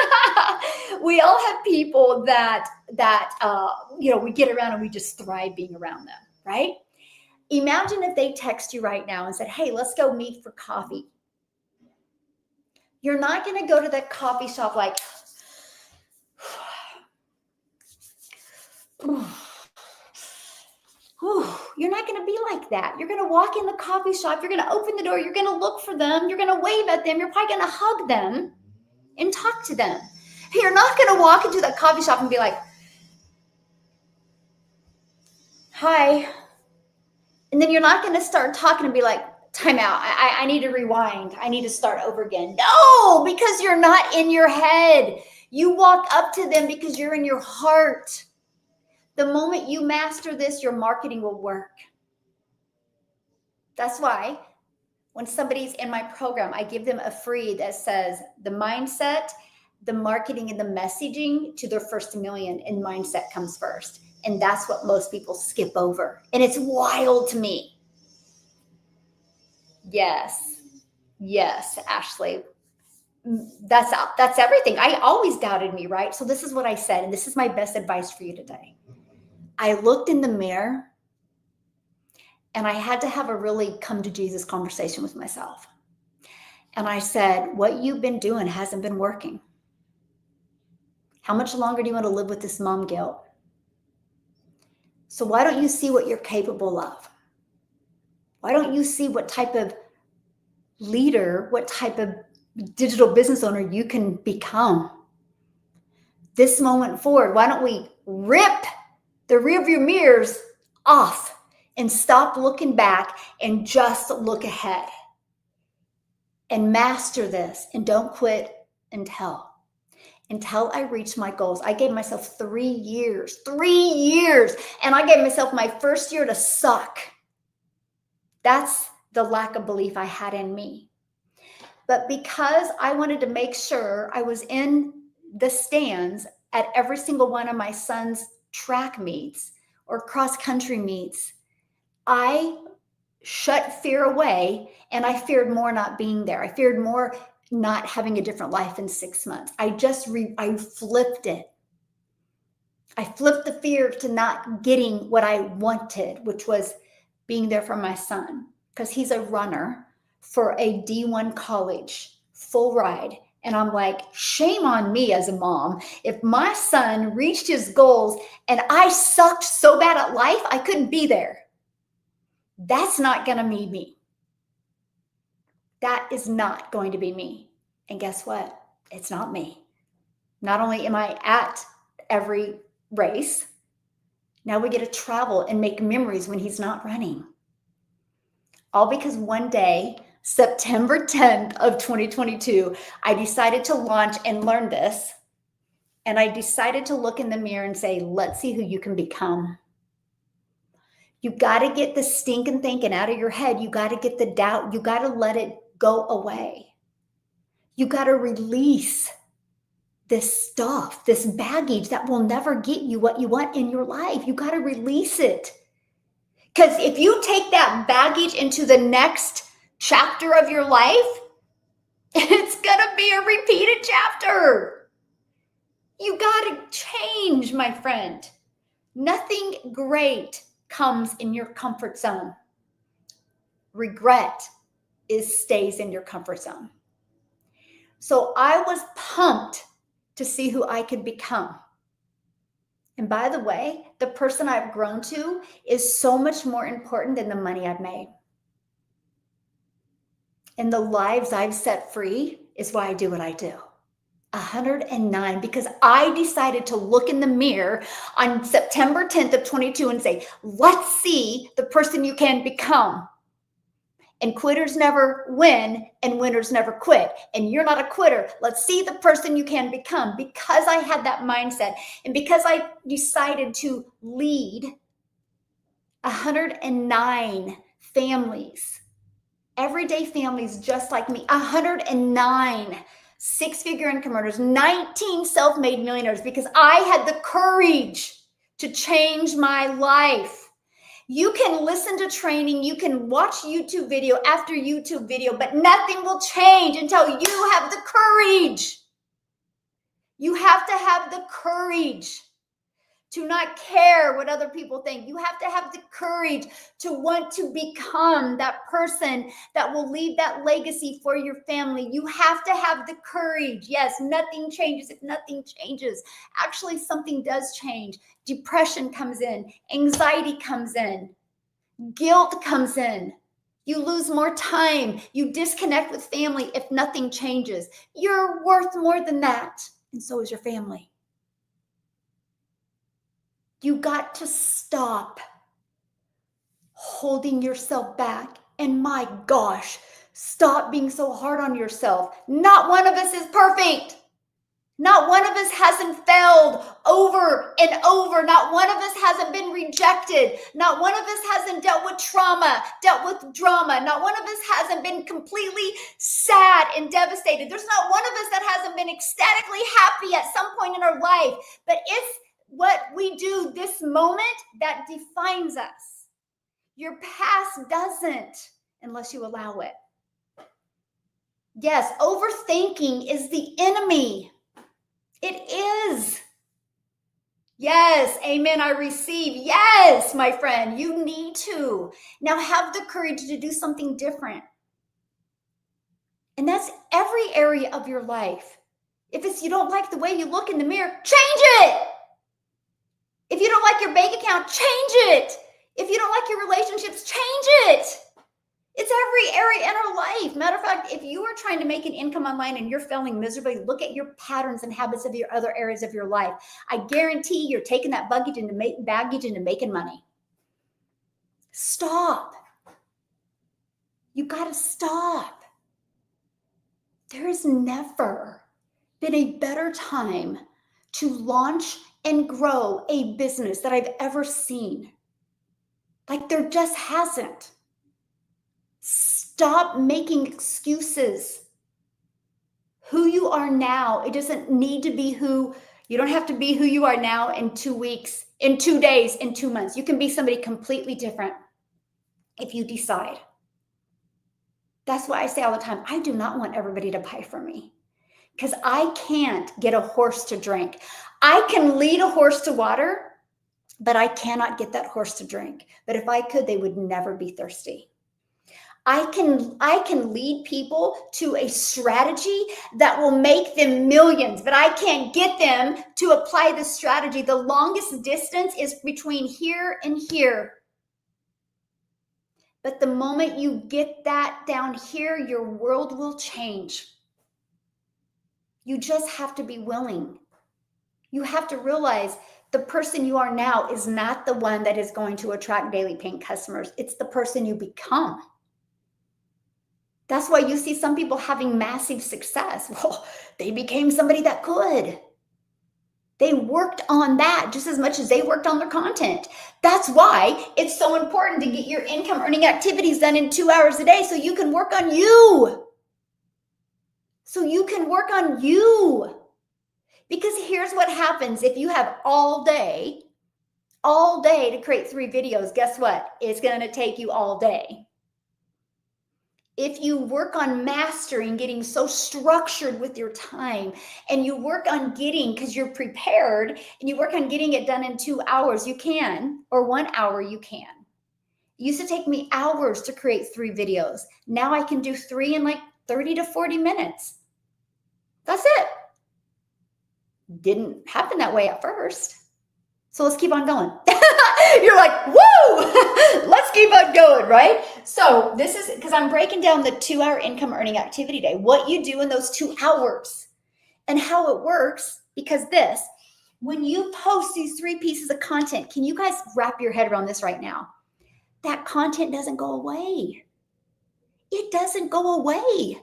We all have people that we get around and we just thrive being around them, right? Imagine if they text you right now and said, hey, let's go meet for coffee. You're not going to go to that coffee shop like, you're not going to be like that. You're going to walk in the coffee shop. You're going to open the door. You're going to look for them. You're going to wave at them. You're probably going to hug them and talk to them. You're not going to walk into that coffee shop and be like, hi. And then you're not going to start talking and be like, time out. I need to rewind. I need to start over again. No, because you're not in your head. You walk up to them because you're in your heart. The moment you master this, your marketing will work. That's why when somebody's in my program, I give them a free that says the mindset, the marketing, and the messaging to their first million, and mindset comes first. And that's what most people skip over. And it's wild to me. Yes, Ashley. That's everything. I always doubted me, right? So this is what I said, and this is my best advice for you today. I looked in the mirror and I had to have a really come to Jesus conversation with myself. And I said, what you've been doing hasn't been working. How much longer do you want to live with this mom guilt? So why don't you see what you're capable of? Why don't you see what type of leader, what type of digital business owner you can become? This moment forward, why don't we rip the rearview mirrors off and stop looking back and just look ahead and master this, and don't quit until I reach my goals. I gave myself 3 years, and I gave myself my first year to suck. That's the lack of belief I had in me. But because I wanted to make sure I was in the stands at every single one of my son's track meets or cross-country meets, I shut fear away, and I feared more not being there. I feared more not having a different life in 6 months. I flipped it. I flipped the fear to not getting what I wanted, which was being there for my son, because he's a runner for a D1 college, full ride. And I'm like, shame on me as a mom. If my son reached his goals and I sucked so bad at life, I couldn't be there. That's not going to be me. That is not going to be me. And guess what? It's not me. Not only am I at every race, now we get to travel and make memories when he's not running. All because one day, September 10th of 2022, I decided to launch and learn this. And I decided to look in the mirror and say, let's see who you can become. You got to get the stinking thinking out of your head. You got to get the doubt. You got to let it go away. You got to release this stuff, this baggage that will never get you what you want in your life. You got to release it. Because if you take that baggage into the next chapter of your life, it's going to be a repeated chapter. You got to change, my friend. Nothing great comes in your comfort zone. Regret stays in your comfort zone. So I was pumped to see who I could become. And by the way, the person I've grown to is so much more important than the money I've made. And the lives I've set free is why I do what I do. 109, because I decided to look in the mirror on September 10th of 22 and say, let's see the person you can become. And quitters never win and winners never quit. And you're not a quitter. Let's see the person you can become. Because I had that mindset and because I decided to lead 109 families, everyday families just like me, 109 six-figure income earners, 19 self-made millionaires, because I had the courage to change my life. You can listen to training, you can watch YouTube video after YouTube video, but nothing will change until you have the courage. You have to have the courage to not care what other people think. You have to have the courage to want to become that person that will leave that legacy for your family. You have to have the courage. Yes, nothing changes if nothing changes. Actually, something does change. Depression comes in, anxiety comes in, guilt comes in. You lose more time. You disconnect with family if nothing changes. You're worth more than that, and so is your family. You got to stop holding yourself back. And my gosh, stop being so hard on yourself. Not one of us is perfect. Not one of us hasn't failed over and over. Not one of us hasn't been rejected. Not one of us hasn't dealt with trauma, dealt with drama. Not one of us hasn't been completely sad and devastated. There's not one of us that hasn't been ecstatically happy at some point in our life. But it's what we do this moment that defines us. Your past doesn't, unless you allow it. Yes, overthinking is the enemy. It is. Yes, amen, I receive. Yes, my friend, you need to. Now have the courage to do something different. And that's every area of your life. If it's you don't like the way you look in the mirror, change it. If you don't like your bank account, change it. If you don't like your relationships, change it. It's every area in our life. Matter of fact, if you are trying to make an income online and you're failing miserably, look at your patterns and habits of your other areas of your life. I guarantee you're taking that baggage into making money. Stop. You got to stop. There has never been a better time to launch and grow a business that I've ever seen. Like there just hasn't. Stop making excuses. Who you are now, it doesn't need to be you don't have to be who you are now in 2 weeks, in 2 days, in 2 months. You can be somebody completely different if you decide. That's why I say all the time, I do not want everybody to buy from me because I can't get a horse to drink. I can lead a horse to water, but I cannot get that horse to drink. But if I could, they would never be thirsty. I can lead people to a strategy that will make them millions, but I can't get them to apply the strategy. The longest distance is between here and here. But the moment you get that down here, your world will change. You just have to be willing. You have to realize the person you are now is not the one that is going to attract daily paying customers. It's the person you become. That's why you see some people having massive success. Well, they became somebody that could. They worked on that just as much as they worked on their content. That's why it's so important to get your income earning activities done in 2 hours a day so you can work on you. So you can work on you. Because here's what happens if you have all day to create 3 videos. Guess what? It's going to take you all day. If you work on mastering, getting so structured with your time, and you work on getting, because you're prepared, and you work on getting it done in 2 hours, you can, or 1 hour, you can. It used to take me hours to create 3 videos. Now I can do 3 in like 30 to 40 minutes. That's it. Didn't happen that way at first. So let's keep on going. You're like, woo, let's keep on going, right? So this is because I'm breaking down the 2-hour income earning activity day, what you do in those 2 hours and how it works. Because when you post these 3 pieces of content, can you guys wrap your head around this right now? That content doesn't go away. It doesn't go away.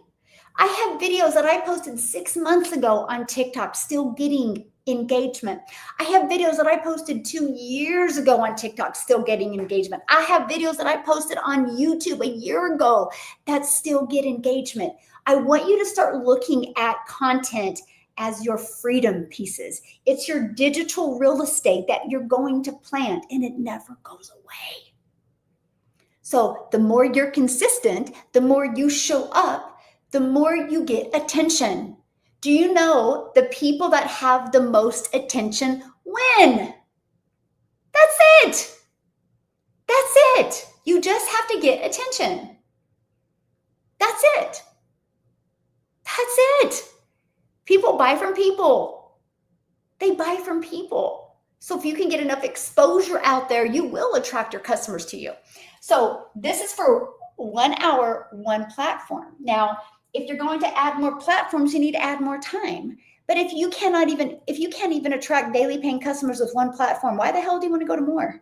I have videos that I posted 6 months ago on TikTok still getting engagement. I have videos that I posted 2 years ago on TikTok still getting engagement. I have videos that I posted on YouTube a year ago that still get engagement. I want you to start looking at content as your freedom pieces. It's your digital real estate that you're going to plant, and it never goes away. So the more you're consistent, the more you show up, the more you get attention. Do you know the people that have the most attention win? That's it. That's it. You just have to get attention. That's it. That's it. People buy from people. They buy from people. So if you can get enough exposure out there, you will attract your customers to you. So this is for 1 hour, 1 platform. Now, if you're going to add more platforms, you need to add more time. But if you can't even attract daily paying customers with 1 platform, why the hell do you want to go to more?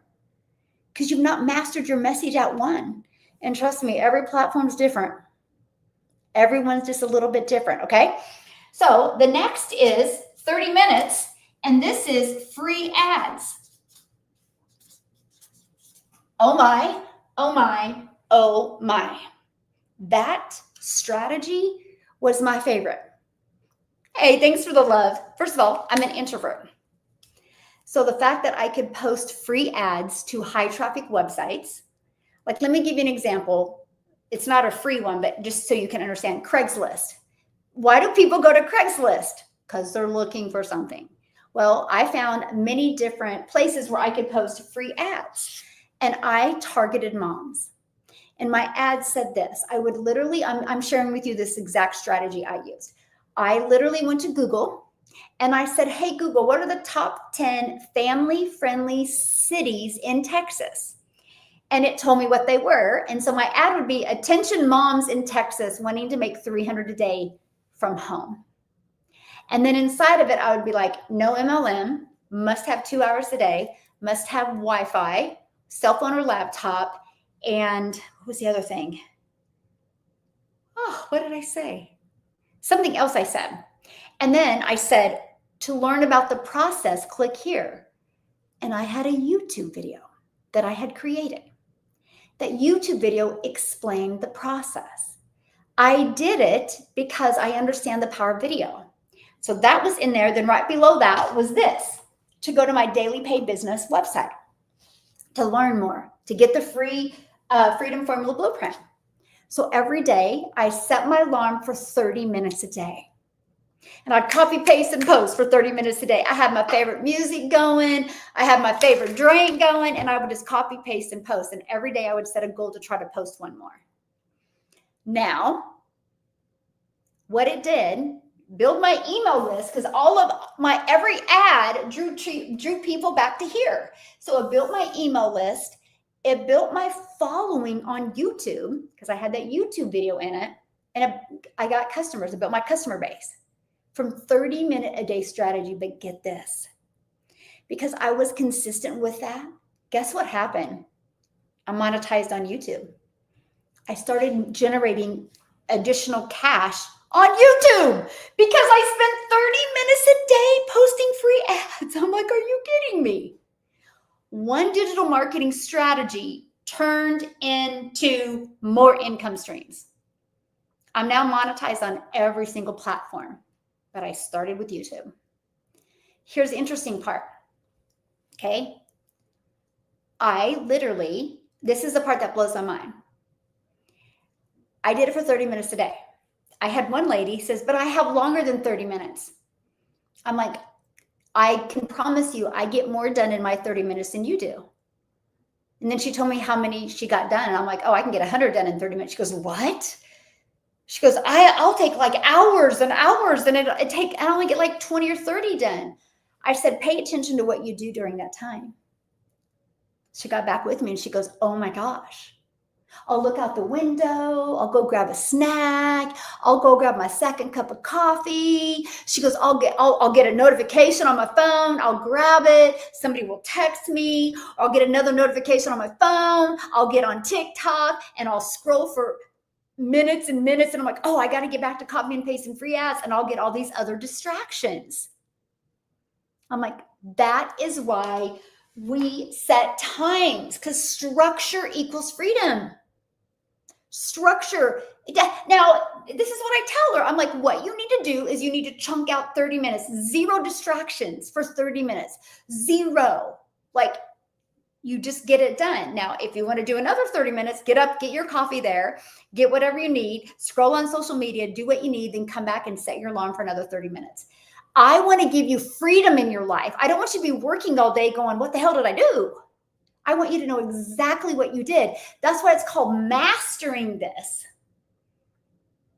Because you've not mastered your message at 1. And trust me, every platform is different. Everyone's just a little bit different, okay? So the next is 30 minutes, and this is free ads. Oh my, oh my, oh my. That strategy was my favorite. Hey, thanks for the love. First of all, I'm an introvert. So the fact that I could post free ads to high traffic websites, like let me give you an example. It's not a free one, but just so you can understand, Craigslist. Why do people go to Craigslist? Because they're looking for something. Well, I found many different places where I could post free ads, and I targeted moms. And my ad said this. I would literally, I'm sharing with you this exact strategy I used. I literally went to Google and I said, hey, Google, what are the top 10 family-friendly cities in Texas? And it told me what they were. And so my ad would be, attention moms in Texas wanting to make $300 a day from home. And then inside of it, I would be like, no MLM, must have 2 hours a day, must have Wi-Fi, cell phone or laptop, and what was the other thing? Oh, what did I say? Something else I said. And then I said, to learn about the process, click here. And I had a YouTube video that I had created. That YouTube video explained the process. I did it because I understand the power of video. So that was in there. Then right below that was this, to go to my Daily Pay Business website, to learn more, to get the free Freedom Formula Blueprint. So every day I set my alarm for 30 minutes a day. And I'd copy, paste, and post for 30 minutes a day. I had my favorite music going. I had my favorite drink going, and I would just copy, paste, and post. And every day I would set a goal to try to post one more. Now, what it did, build my email list, because all of my every ad drew people back to here. So I built my email list. It built my following on YouTube, because I had that YouTube video in it. And I got customers. I built my customer base from 30-minute a day strategy. But get this, because I was consistent with that, guess what happened? I monetized on YouTube. I started generating additional cash on YouTube because I spent 30 minutes a day posting free ads. I'm like, are you kidding me? One digital marketing strategy turned into more income streams. I'm now monetized on every single platform, but I started with YouTube. Here's the interesting part. Okay. This is the part that blows my mind. I did it for 30 minutes a day. I had one lady says, but I have longer than 30 minutes. I'm like, I can promise you I get more done in my 30 minutes than you do. And then she told me how many she got done. And I'm like, oh, I can get 100 done in 30 minutes. She goes, what? She goes, I'll take like hours and hours, and I only get like 20 or 30 done. I said, pay attention to what you do during that time. She got back with me and she goes, oh my gosh. I'll look out the window. I'll go grab a snack. I'll go grab my second cup of coffee. She goes, I'll get a notification on my phone. I'll grab it. Somebody will text me. I'll get another notification on my phone. I'll get on TikTok and I'll scroll for minutes and minutes. And I'm like, oh, I got to get back to copy and paste and free ads. And I'll get all these other distractions. I'm like, that is why we set times, because structure equals freedom. Structure. Now, this is what I tell her. I'm like, what you need to do is you need to chunk out 30 minutes, 0 distractions for 30 minutes, 0. Like, you just get it done. Now, if you want to do another 30 minutes, get up, get your coffee there, get whatever you need, scroll on social media, do what you need, then come back and set your alarm for another 30 minutes. I want to give you freedom in your life. I don't want you to be working all day going, what the hell did I do? I want you to know exactly what you did. That's why it's called mastering this.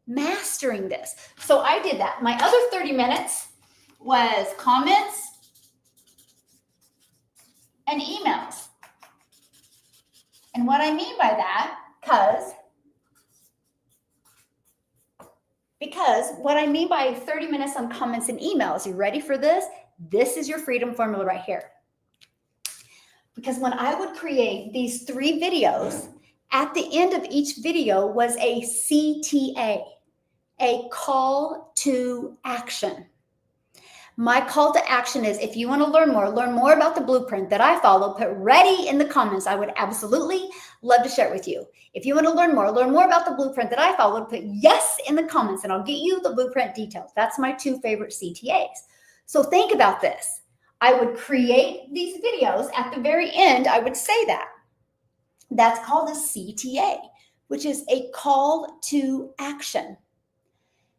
Mastering this. So I did that. My other 30 minutes was comments and emails. And what I mean by that, because what I mean by 30 minutes on comments and emails, you ready for this? This is your freedom formula right here. Because when I would create these 3 videos, at the end of each video was a CTA, a call to action. My call to action is, if you want to learn more about the blueprint that I follow, put ready in the comments. I would absolutely love to share it with you. If you want to learn more about the blueprint that I follow, put yes in the comments and I'll get you the blueprint details. That's my 2 favorite CTAs. So think about this. I would create these videos. At the very end, I would say that. That's called a CTA, which is a call to action.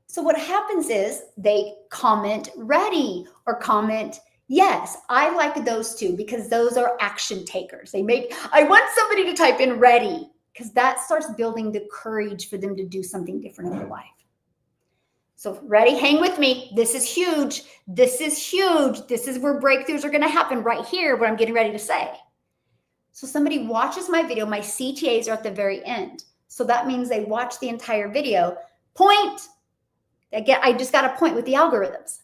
So what happens is they comment ready or comment yes. I like those 2 because those are action takers. I want somebody to type in ready, because that starts building the courage for them to do something different in their life. So ready, hang with me. This is huge. This is huge. This is where breakthroughs are going to happen right here, what I'm getting ready to say. So somebody watches my video, my CTAs are at the very end. So that means they watch the entire video. Point. I just got a point with the algorithms.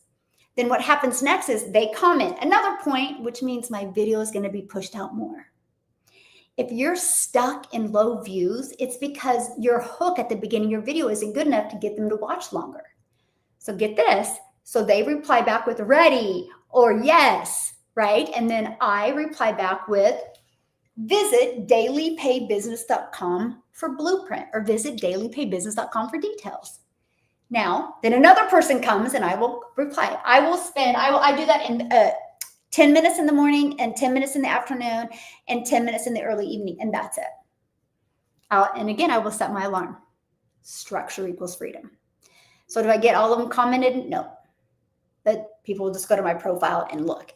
Then what happens next is they comment another point, which means my video is going to be pushed out more. If you're stuck in low views, it's because your hook at the beginning of your video isn't good enough to get them to watch longer. So get this. So they reply back with ready or yes, right? And then I reply back with visit dailypaybusiness.com for blueprint, or visit dailypaybusiness.com for details. Now, then another person comes and I will reply. I do that in 10 minutes in the morning and 10 minutes in the afternoon and 10 minutes in the early evening. And that's it. And again, I will set my alarm. Structure equals freedom. So do I get all of them commented? No. But people will just go to my profile and look.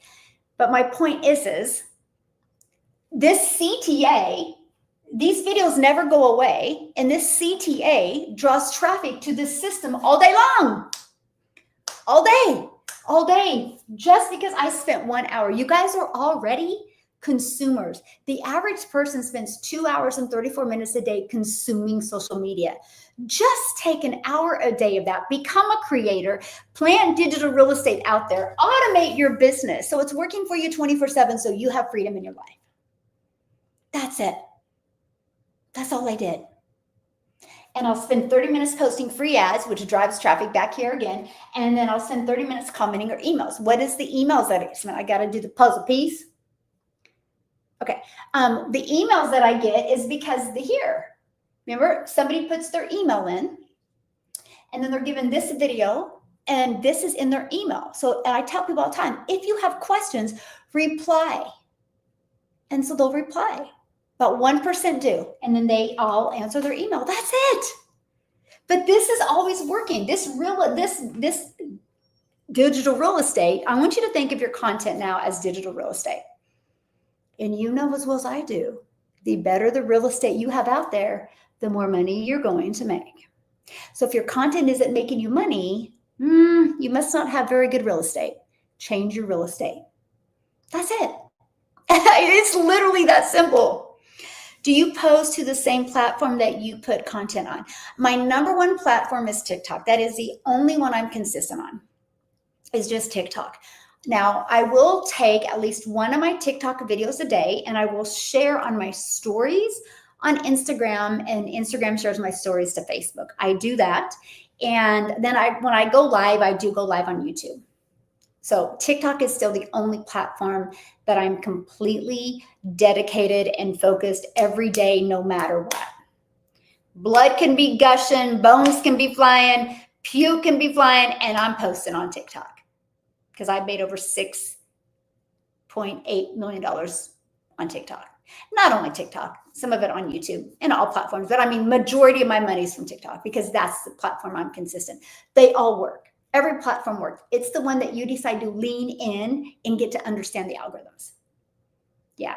But my point is this CTA, these videos never go away. And this CTA draws traffic to this system all day long. All day. Just because I spent 1 hour. You guys are already consumers. The average person spends 2 hours and 34 minutes a day consuming social media. Just take an hour a day of that. Become a creator. Plant digital real estate out there. Automate your business so it's working for you 24/7 so you have freedom in your life. That's it. That's all I did. And I'll spend 30 minutes posting free ads, which drives traffic back here again. And then I'll spend 30 minutes commenting or emails. What is the emails that I spend? I got to do the puzzle piece. Okay. The emails that I get is because here, remember, somebody puts their email in and then they're given this video and this is in their email. So and I tell people all the time, if you have questions, reply. And so they'll reply. About 1% do. And then they all answer their email. That's it. But this is always working. This digital real estate, I want you to think of your content now as digital real estate. And you know as well as I do, the better the real estate you have out there, the more money you're going to make. So if your content isn't making you money, you must not have very good real estate. Change your real estate. That's it. It's literally that simple. Do you post to the same platform that you put content on? My number one platform is TikTok. That is the only one I'm consistent on. It's just TikTok. Now, I will take at least one of my TikTok videos a day and I will share on my stories on Instagram, and Instagram shares my stories to Facebook. I do that. And then when I go live, I do go live on YouTube. So TikTok is still the only platform that I'm completely dedicated and focused every day, no matter what. Blood can be gushing, bones can be flying, puke can be flying, and I'm posting on TikTok because I made over $6.8 million on TikTok. Not only TikTok, some of it on YouTube and all platforms, but I mean, majority of my money is from TikTok because that's the platform I'm consistent. They all work. Every platform works. It's the one that you decide to lean in and get to understand the algorithms. Yeah.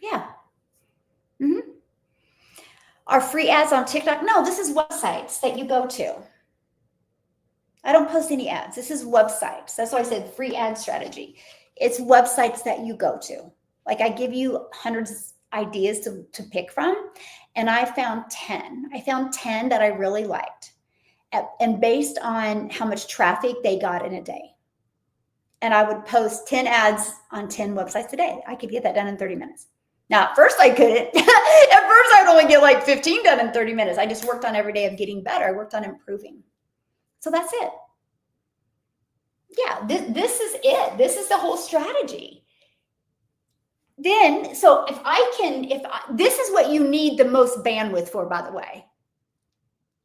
Yeah. Are free ads on TikTok? No, this is websites that you go to. I don't post any ads. This is websites. That's why I said free ad strategy. It's websites that you go to. Like I give you hundreds of ideas to pick from, and I found 10. I found 10 that I really liked. And based on how much traffic they got in a day. And I would post 10 ads on 10 websites a day. I could get that done in 30 minutes. Now, at first I couldn't. At first I would only get like 15 done in 30 minutes. I just worked on every day of getting better. I worked on improving. So that's it. Yeah, this is it. This is the whole strategy. Then, so this is what you need the most bandwidth for, by the way.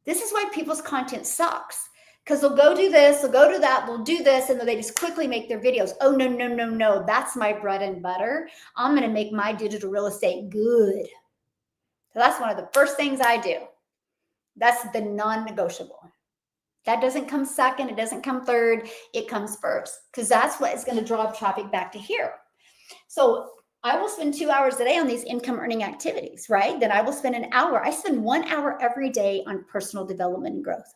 This is why people's content sucks, because they'll go do this, they'll go do that, they'll do this, and then they just quickly make their videos. Oh, no. That's my bread and butter. I'm going to make my digital real estate good. So that's one of the first things I do. That's the non-negotiable. That doesn't come second. It doesn't come third. It comes first, because that's what is going to draw traffic back to here. So I will spend 2 hours a day on these income earning activities, right? Then I will spend an hour. I spend 1 hour every day on personal development and growth.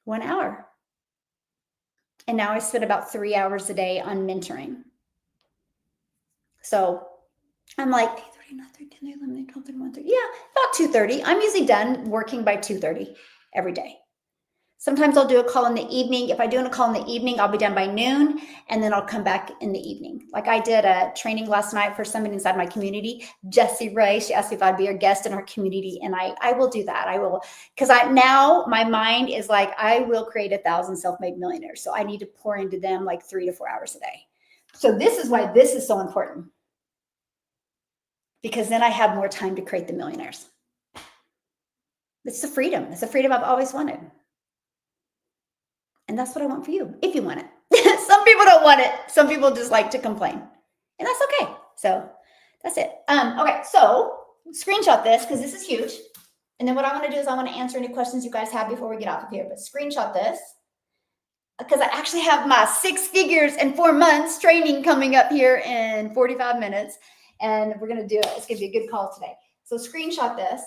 1 hour. And now I spend about 3 hours a day on mentoring. So I'm like, 8:30, 9:30, 10, 11, 12, 13, 1, 30. Yeah, about 2:30. I'm usually done working by 2:30 every day. Sometimes I'll do a call in the evening. If I do a call in the evening, I'll be done by noon, and then I'll come back in the evening. Like I did a training last night for somebody inside my community, Jessie Ray. She asked me if I'd be a guest in her community, and I will do that. I will, because now my mind is like, I will create 1,000 self-made millionaires. So I need to pour into them like 3 to 4 hours a day. So this is why this is so important, because then I have more time to create the millionaires. It's the freedom. It's the freedom I've always wanted. And that's what I want for you, if you want it. Some people don't want it. Some people just like to complain. And that's okay. So that's it. Okay, so screenshot this because this is huge. And then what I want to do is I want to answer any questions you guys have before we get off of here. But screenshot this, because I actually have my 6 figures in 4 months training coming up here in 45 minutes. And we're going to do it. It's going to be a good call today. So screenshot this.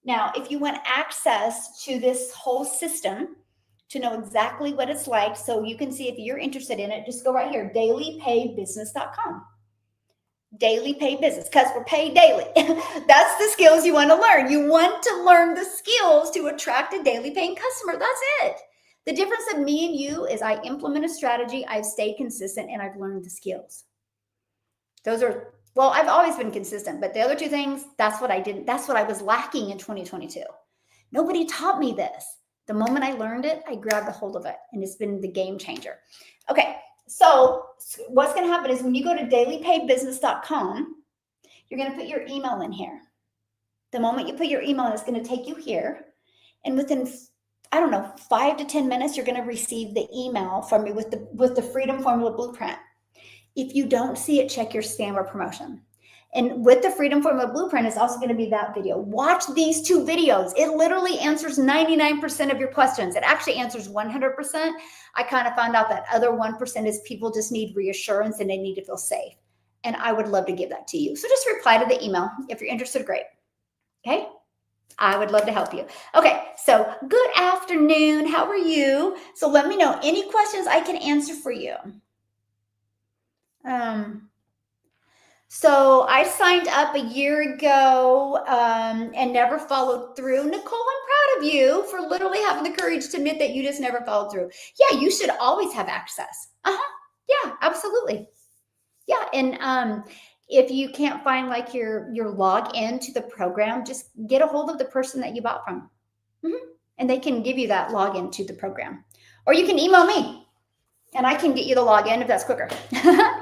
Now, if you want access to this whole system to know exactly what it's like, so you can see if you're interested in it, just go right here, dailypaybusiness.com. Daily pay business, because we're paid daily. That's the skills you want to learn. You want to learn the skills to attract a daily paying customer. That's it. The difference of me and you is I implement a strategy, I've stayed consistent, and I've learned the skills. Those are, well, I've always been consistent, but the other two things, that's what I didn't, that's what I was lacking in 2022. Nobody taught me this. The moment I learned it, I grabbed a hold of it, and it's been the game changer. Okay, so what's going to happen is when you go to dailypaybusiness.com, you're going to put your email in here. The moment you put your email in, it's going to take you here. And within, I don't know, 5 to 10 minutes, you're going to receive the email from me with the Freedom Formula Blueprint. If you don't see it, check your spam or promotion. And with the Freedom Formula Blueprint is also going to be that video. Watch these 2 videos. It literally answers 99% of your questions. It actually answers 100%. I kind of found out that other 1% is people just need reassurance and they need to feel safe. And I would love to give that to you. So just reply to the email. If you're interested, great. Okay? I would love to help you. Okay, so good afternoon. How are you? So let me know any questions I can answer for you. So I signed up a year ago and never followed through. Nicole, I'm proud of you for literally having the courage to admit that you just never followed through. Yeah, you should always have access. Yeah, absolutely. Yeah, and if you can't find like your login to the program, just get a hold of the person that you bought from. And they can give you that login to the program. Or you can email me and I can get you the login if that's quicker.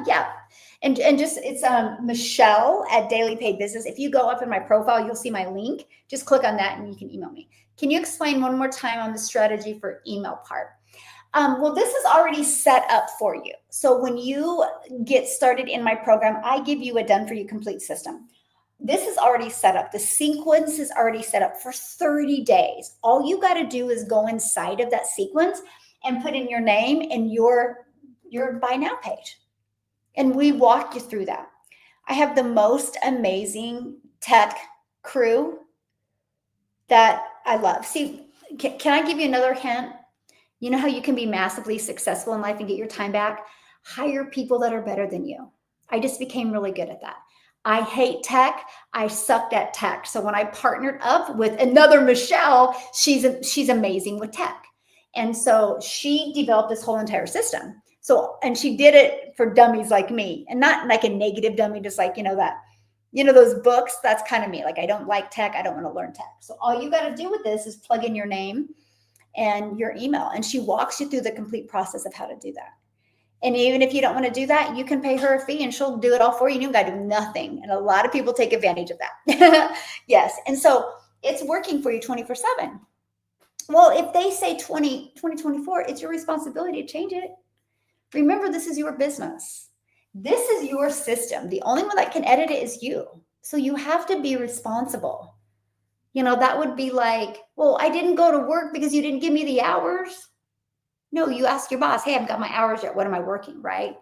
Yeah. And just, it's Michelle at Daily Paid Business. If you go up in my profile, you'll see my link. Just click on that and you can email me. Can you explain one more time on the strategy for email part? Well, this is already set up for you. So when you get started in my program, I give you a done for you complete system. This is already set up. The sequence is already set up for 30 days. All you got to do is go inside of that sequence and put in your name and your buy now page. And we walk you through that. I have the most amazing tech crew that I love. See, can I give you another hint? You know how you can be massively successful in life and get your time back? Hire people that are better than you. I just became really good at that. I hate tech. I sucked at tech. So when I partnered up with another Michelle, she's amazing with tech. And so she developed this whole entire system. So, and she did it for dummies like me, and not like a negative dummy, just like, those books, that's kind of me. Like, I don't like tech. I don't want to learn tech. So all you got to do with this is plug in your name and your email. And she walks you through the complete process of how to do that. And even if you don't want to do that, you can pay her a fee and she'll do it all for you. You got to do nothing. And a lot of people take advantage of that. Yes. And so it's working for you 24/7. Well, if they say 2024, it's your responsibility to change it. Remember, this is your business. This is your system. The only one that can edit it is you. So you have to be responsible. That would be like, well, I didn't go to work because you didn't give me the hours. No, you ask your boss, hey, I've got my hours yet. What am I working, right?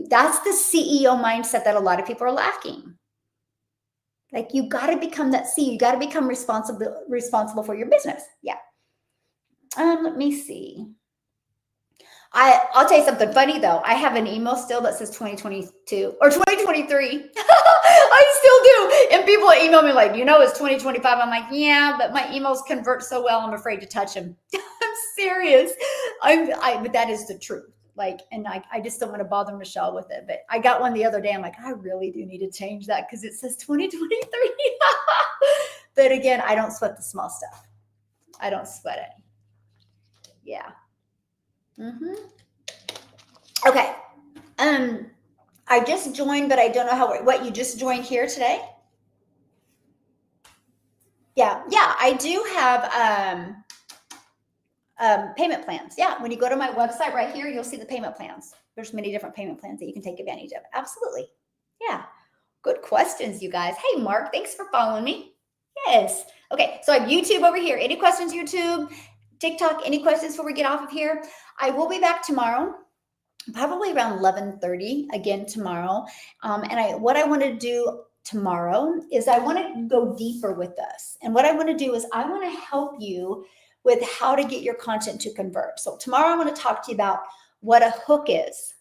That's the CEO mindset that a lot of people are lacking. Like, you got to become that CEO. You got to become responsible for your business. Yeah. Let me see. I'll tell you something funny though. I have an email still that says 2022 or 2023. I still do. And people email me like, it's 2025. I'm like, yeah, but my emails convert so well, I'm afraid to touch them. I'm serious. But that is the truth. Like, and I just don't want to bother Michelle with it. But I got one the other day. I'm like, I really do need to change that because it says 2023. But again, I don't sweat the small stuff. I don't sweat it. Yeah. Okay. I just joined, but I don't know what you just joined here today. Yeah. I do have payment plans. Yeah. When you go to my website right here, you'll see the payment plans. There's many different payment plans that you can take advantage of. Absolutely. Yeah. Good questions, you guys. Hey, Mark, thanks for following me. Yes. Okay, so I have YouTube over here. Any questions, YouTube? TikTok, any questions before we get off of here? I will be back tomorrow, probably around 11:30 again tomorrow. What I want to do tomorrow is I want to go deeper with this. And what I want to do is I want to help you with how to get your content to convert. So tomorrow I want to talk to you about what a hook is,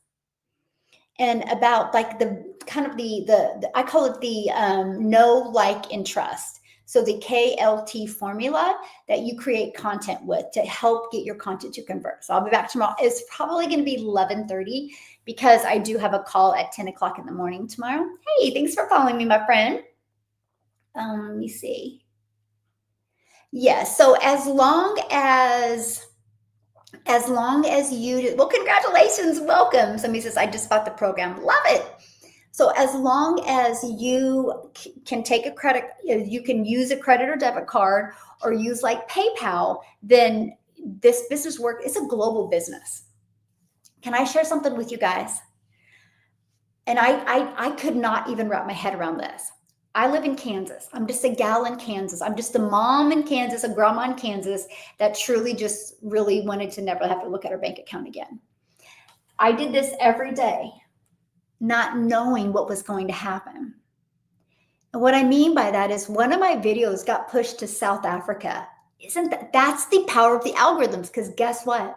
and about like the kind of the I call it the know, like, and trust. So the KLT formula that you create content with to help get your content to convert. So I'll be back tomorrow. It's probably going to be 11:30 because I do have a call at 10 o'clock in the morning tomorrow. Hey, thanks for following me, my friend. Let me see. Yes. So as long as you, well, congratulations, welcome. Somebody says, I just bought the program. Love it. So as long as you can take a credit, you can use a credit or debit card or use like PayPal, then this business work is a global business. Can I share something with you guys? And I could not even wrap my head around this. I live in Kansas. I'm just a gal in Kansas. I'm just a mom in Kansas, a grandma in Kansas that truly just really wanted to never have to look at her bank account again. I did this every day, not knowing what was going to happen. And what I mean by that is one of my videos got pushed to South Africa. That's the power of the algorithms? Because guess what?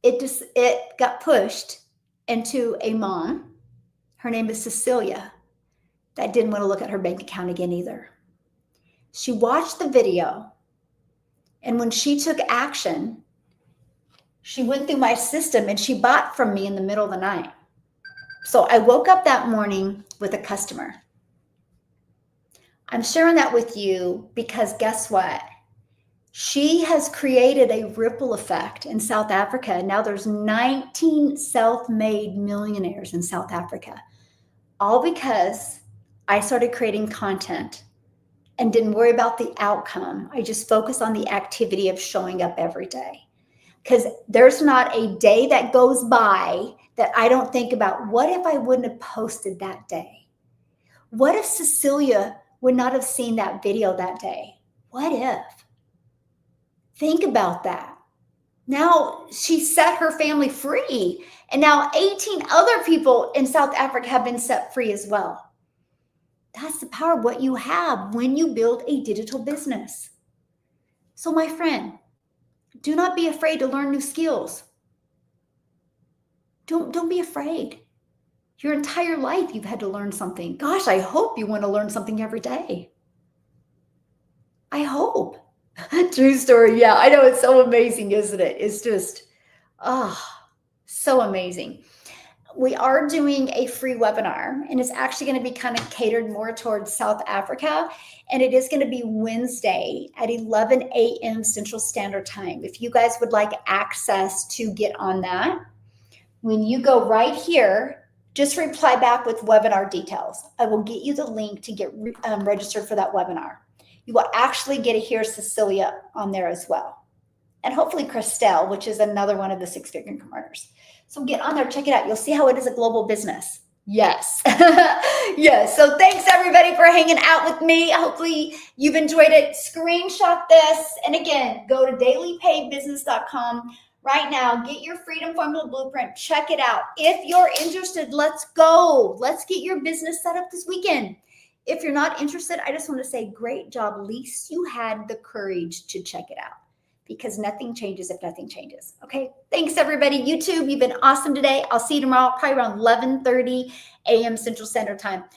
It got pushed into a mom. Her name is Cecilia, that didn't want to look at her bank account again either. She watched the video, and when she took action, she went through my system and she bought from me in the middle of the night. So I woke up that morning with a customer. I'm sharing that with you because guess what? She has created a ripple effect in South Africa. Now there's 19 self-made millionaires in South Africa, all because I started creating content and didn't worry about the outcome. I just focused on the activity of showing up every day. Because there's not a day that goes by that I don't think about, what if I wouldn't have posted that day? What if Cecilia would not have seen that video that day? What if? Think about that. Now she set her family free, and now 18 other people in South Africa have been set free as well. That's the power of what you have when you build a digital business. So my friend, do not be afraid to learn new skills. Don't be afraid. Your entire life you've had to learn something. Gosh, I hope you want to learn something every day. I hope. True story. Yeah, I know, it's so amazing, isn't it? It's just, so amazing. We are doing a free webinar, and it's actually going to be kind of catered more towards South Africa. And it is going to be Wednesday at 11 a.m. Central Standard Time. If you guys would like access to get on that, when you go right here, just reply back with webinar details. I will get you the link to get registered for that webinar. You will actually get to hear Cecilia on there as well. And hopefully Christelle, which is another one of the six-figure converters. So get on there, check it out. You'll see how it is a global business. Yes. Yes. So thanks everybody for hanging out with me. Hopefully you've enjoyed it. Screenshot this. And again, go to dailypaybusiness.com right now. Get your Freedom Formula Blueprint. Check it out. If you're interested, let's go. Let's get your business set up this weekend. If you're not interested, I just want to say great job. At least you had the courage to check it out, because nothing changes if nothing changes. Okay. Thanks everybody. YouTube, you've been awesome today. I'll see you tomorrow, probably around 11:30 a.m. Central Standard Time.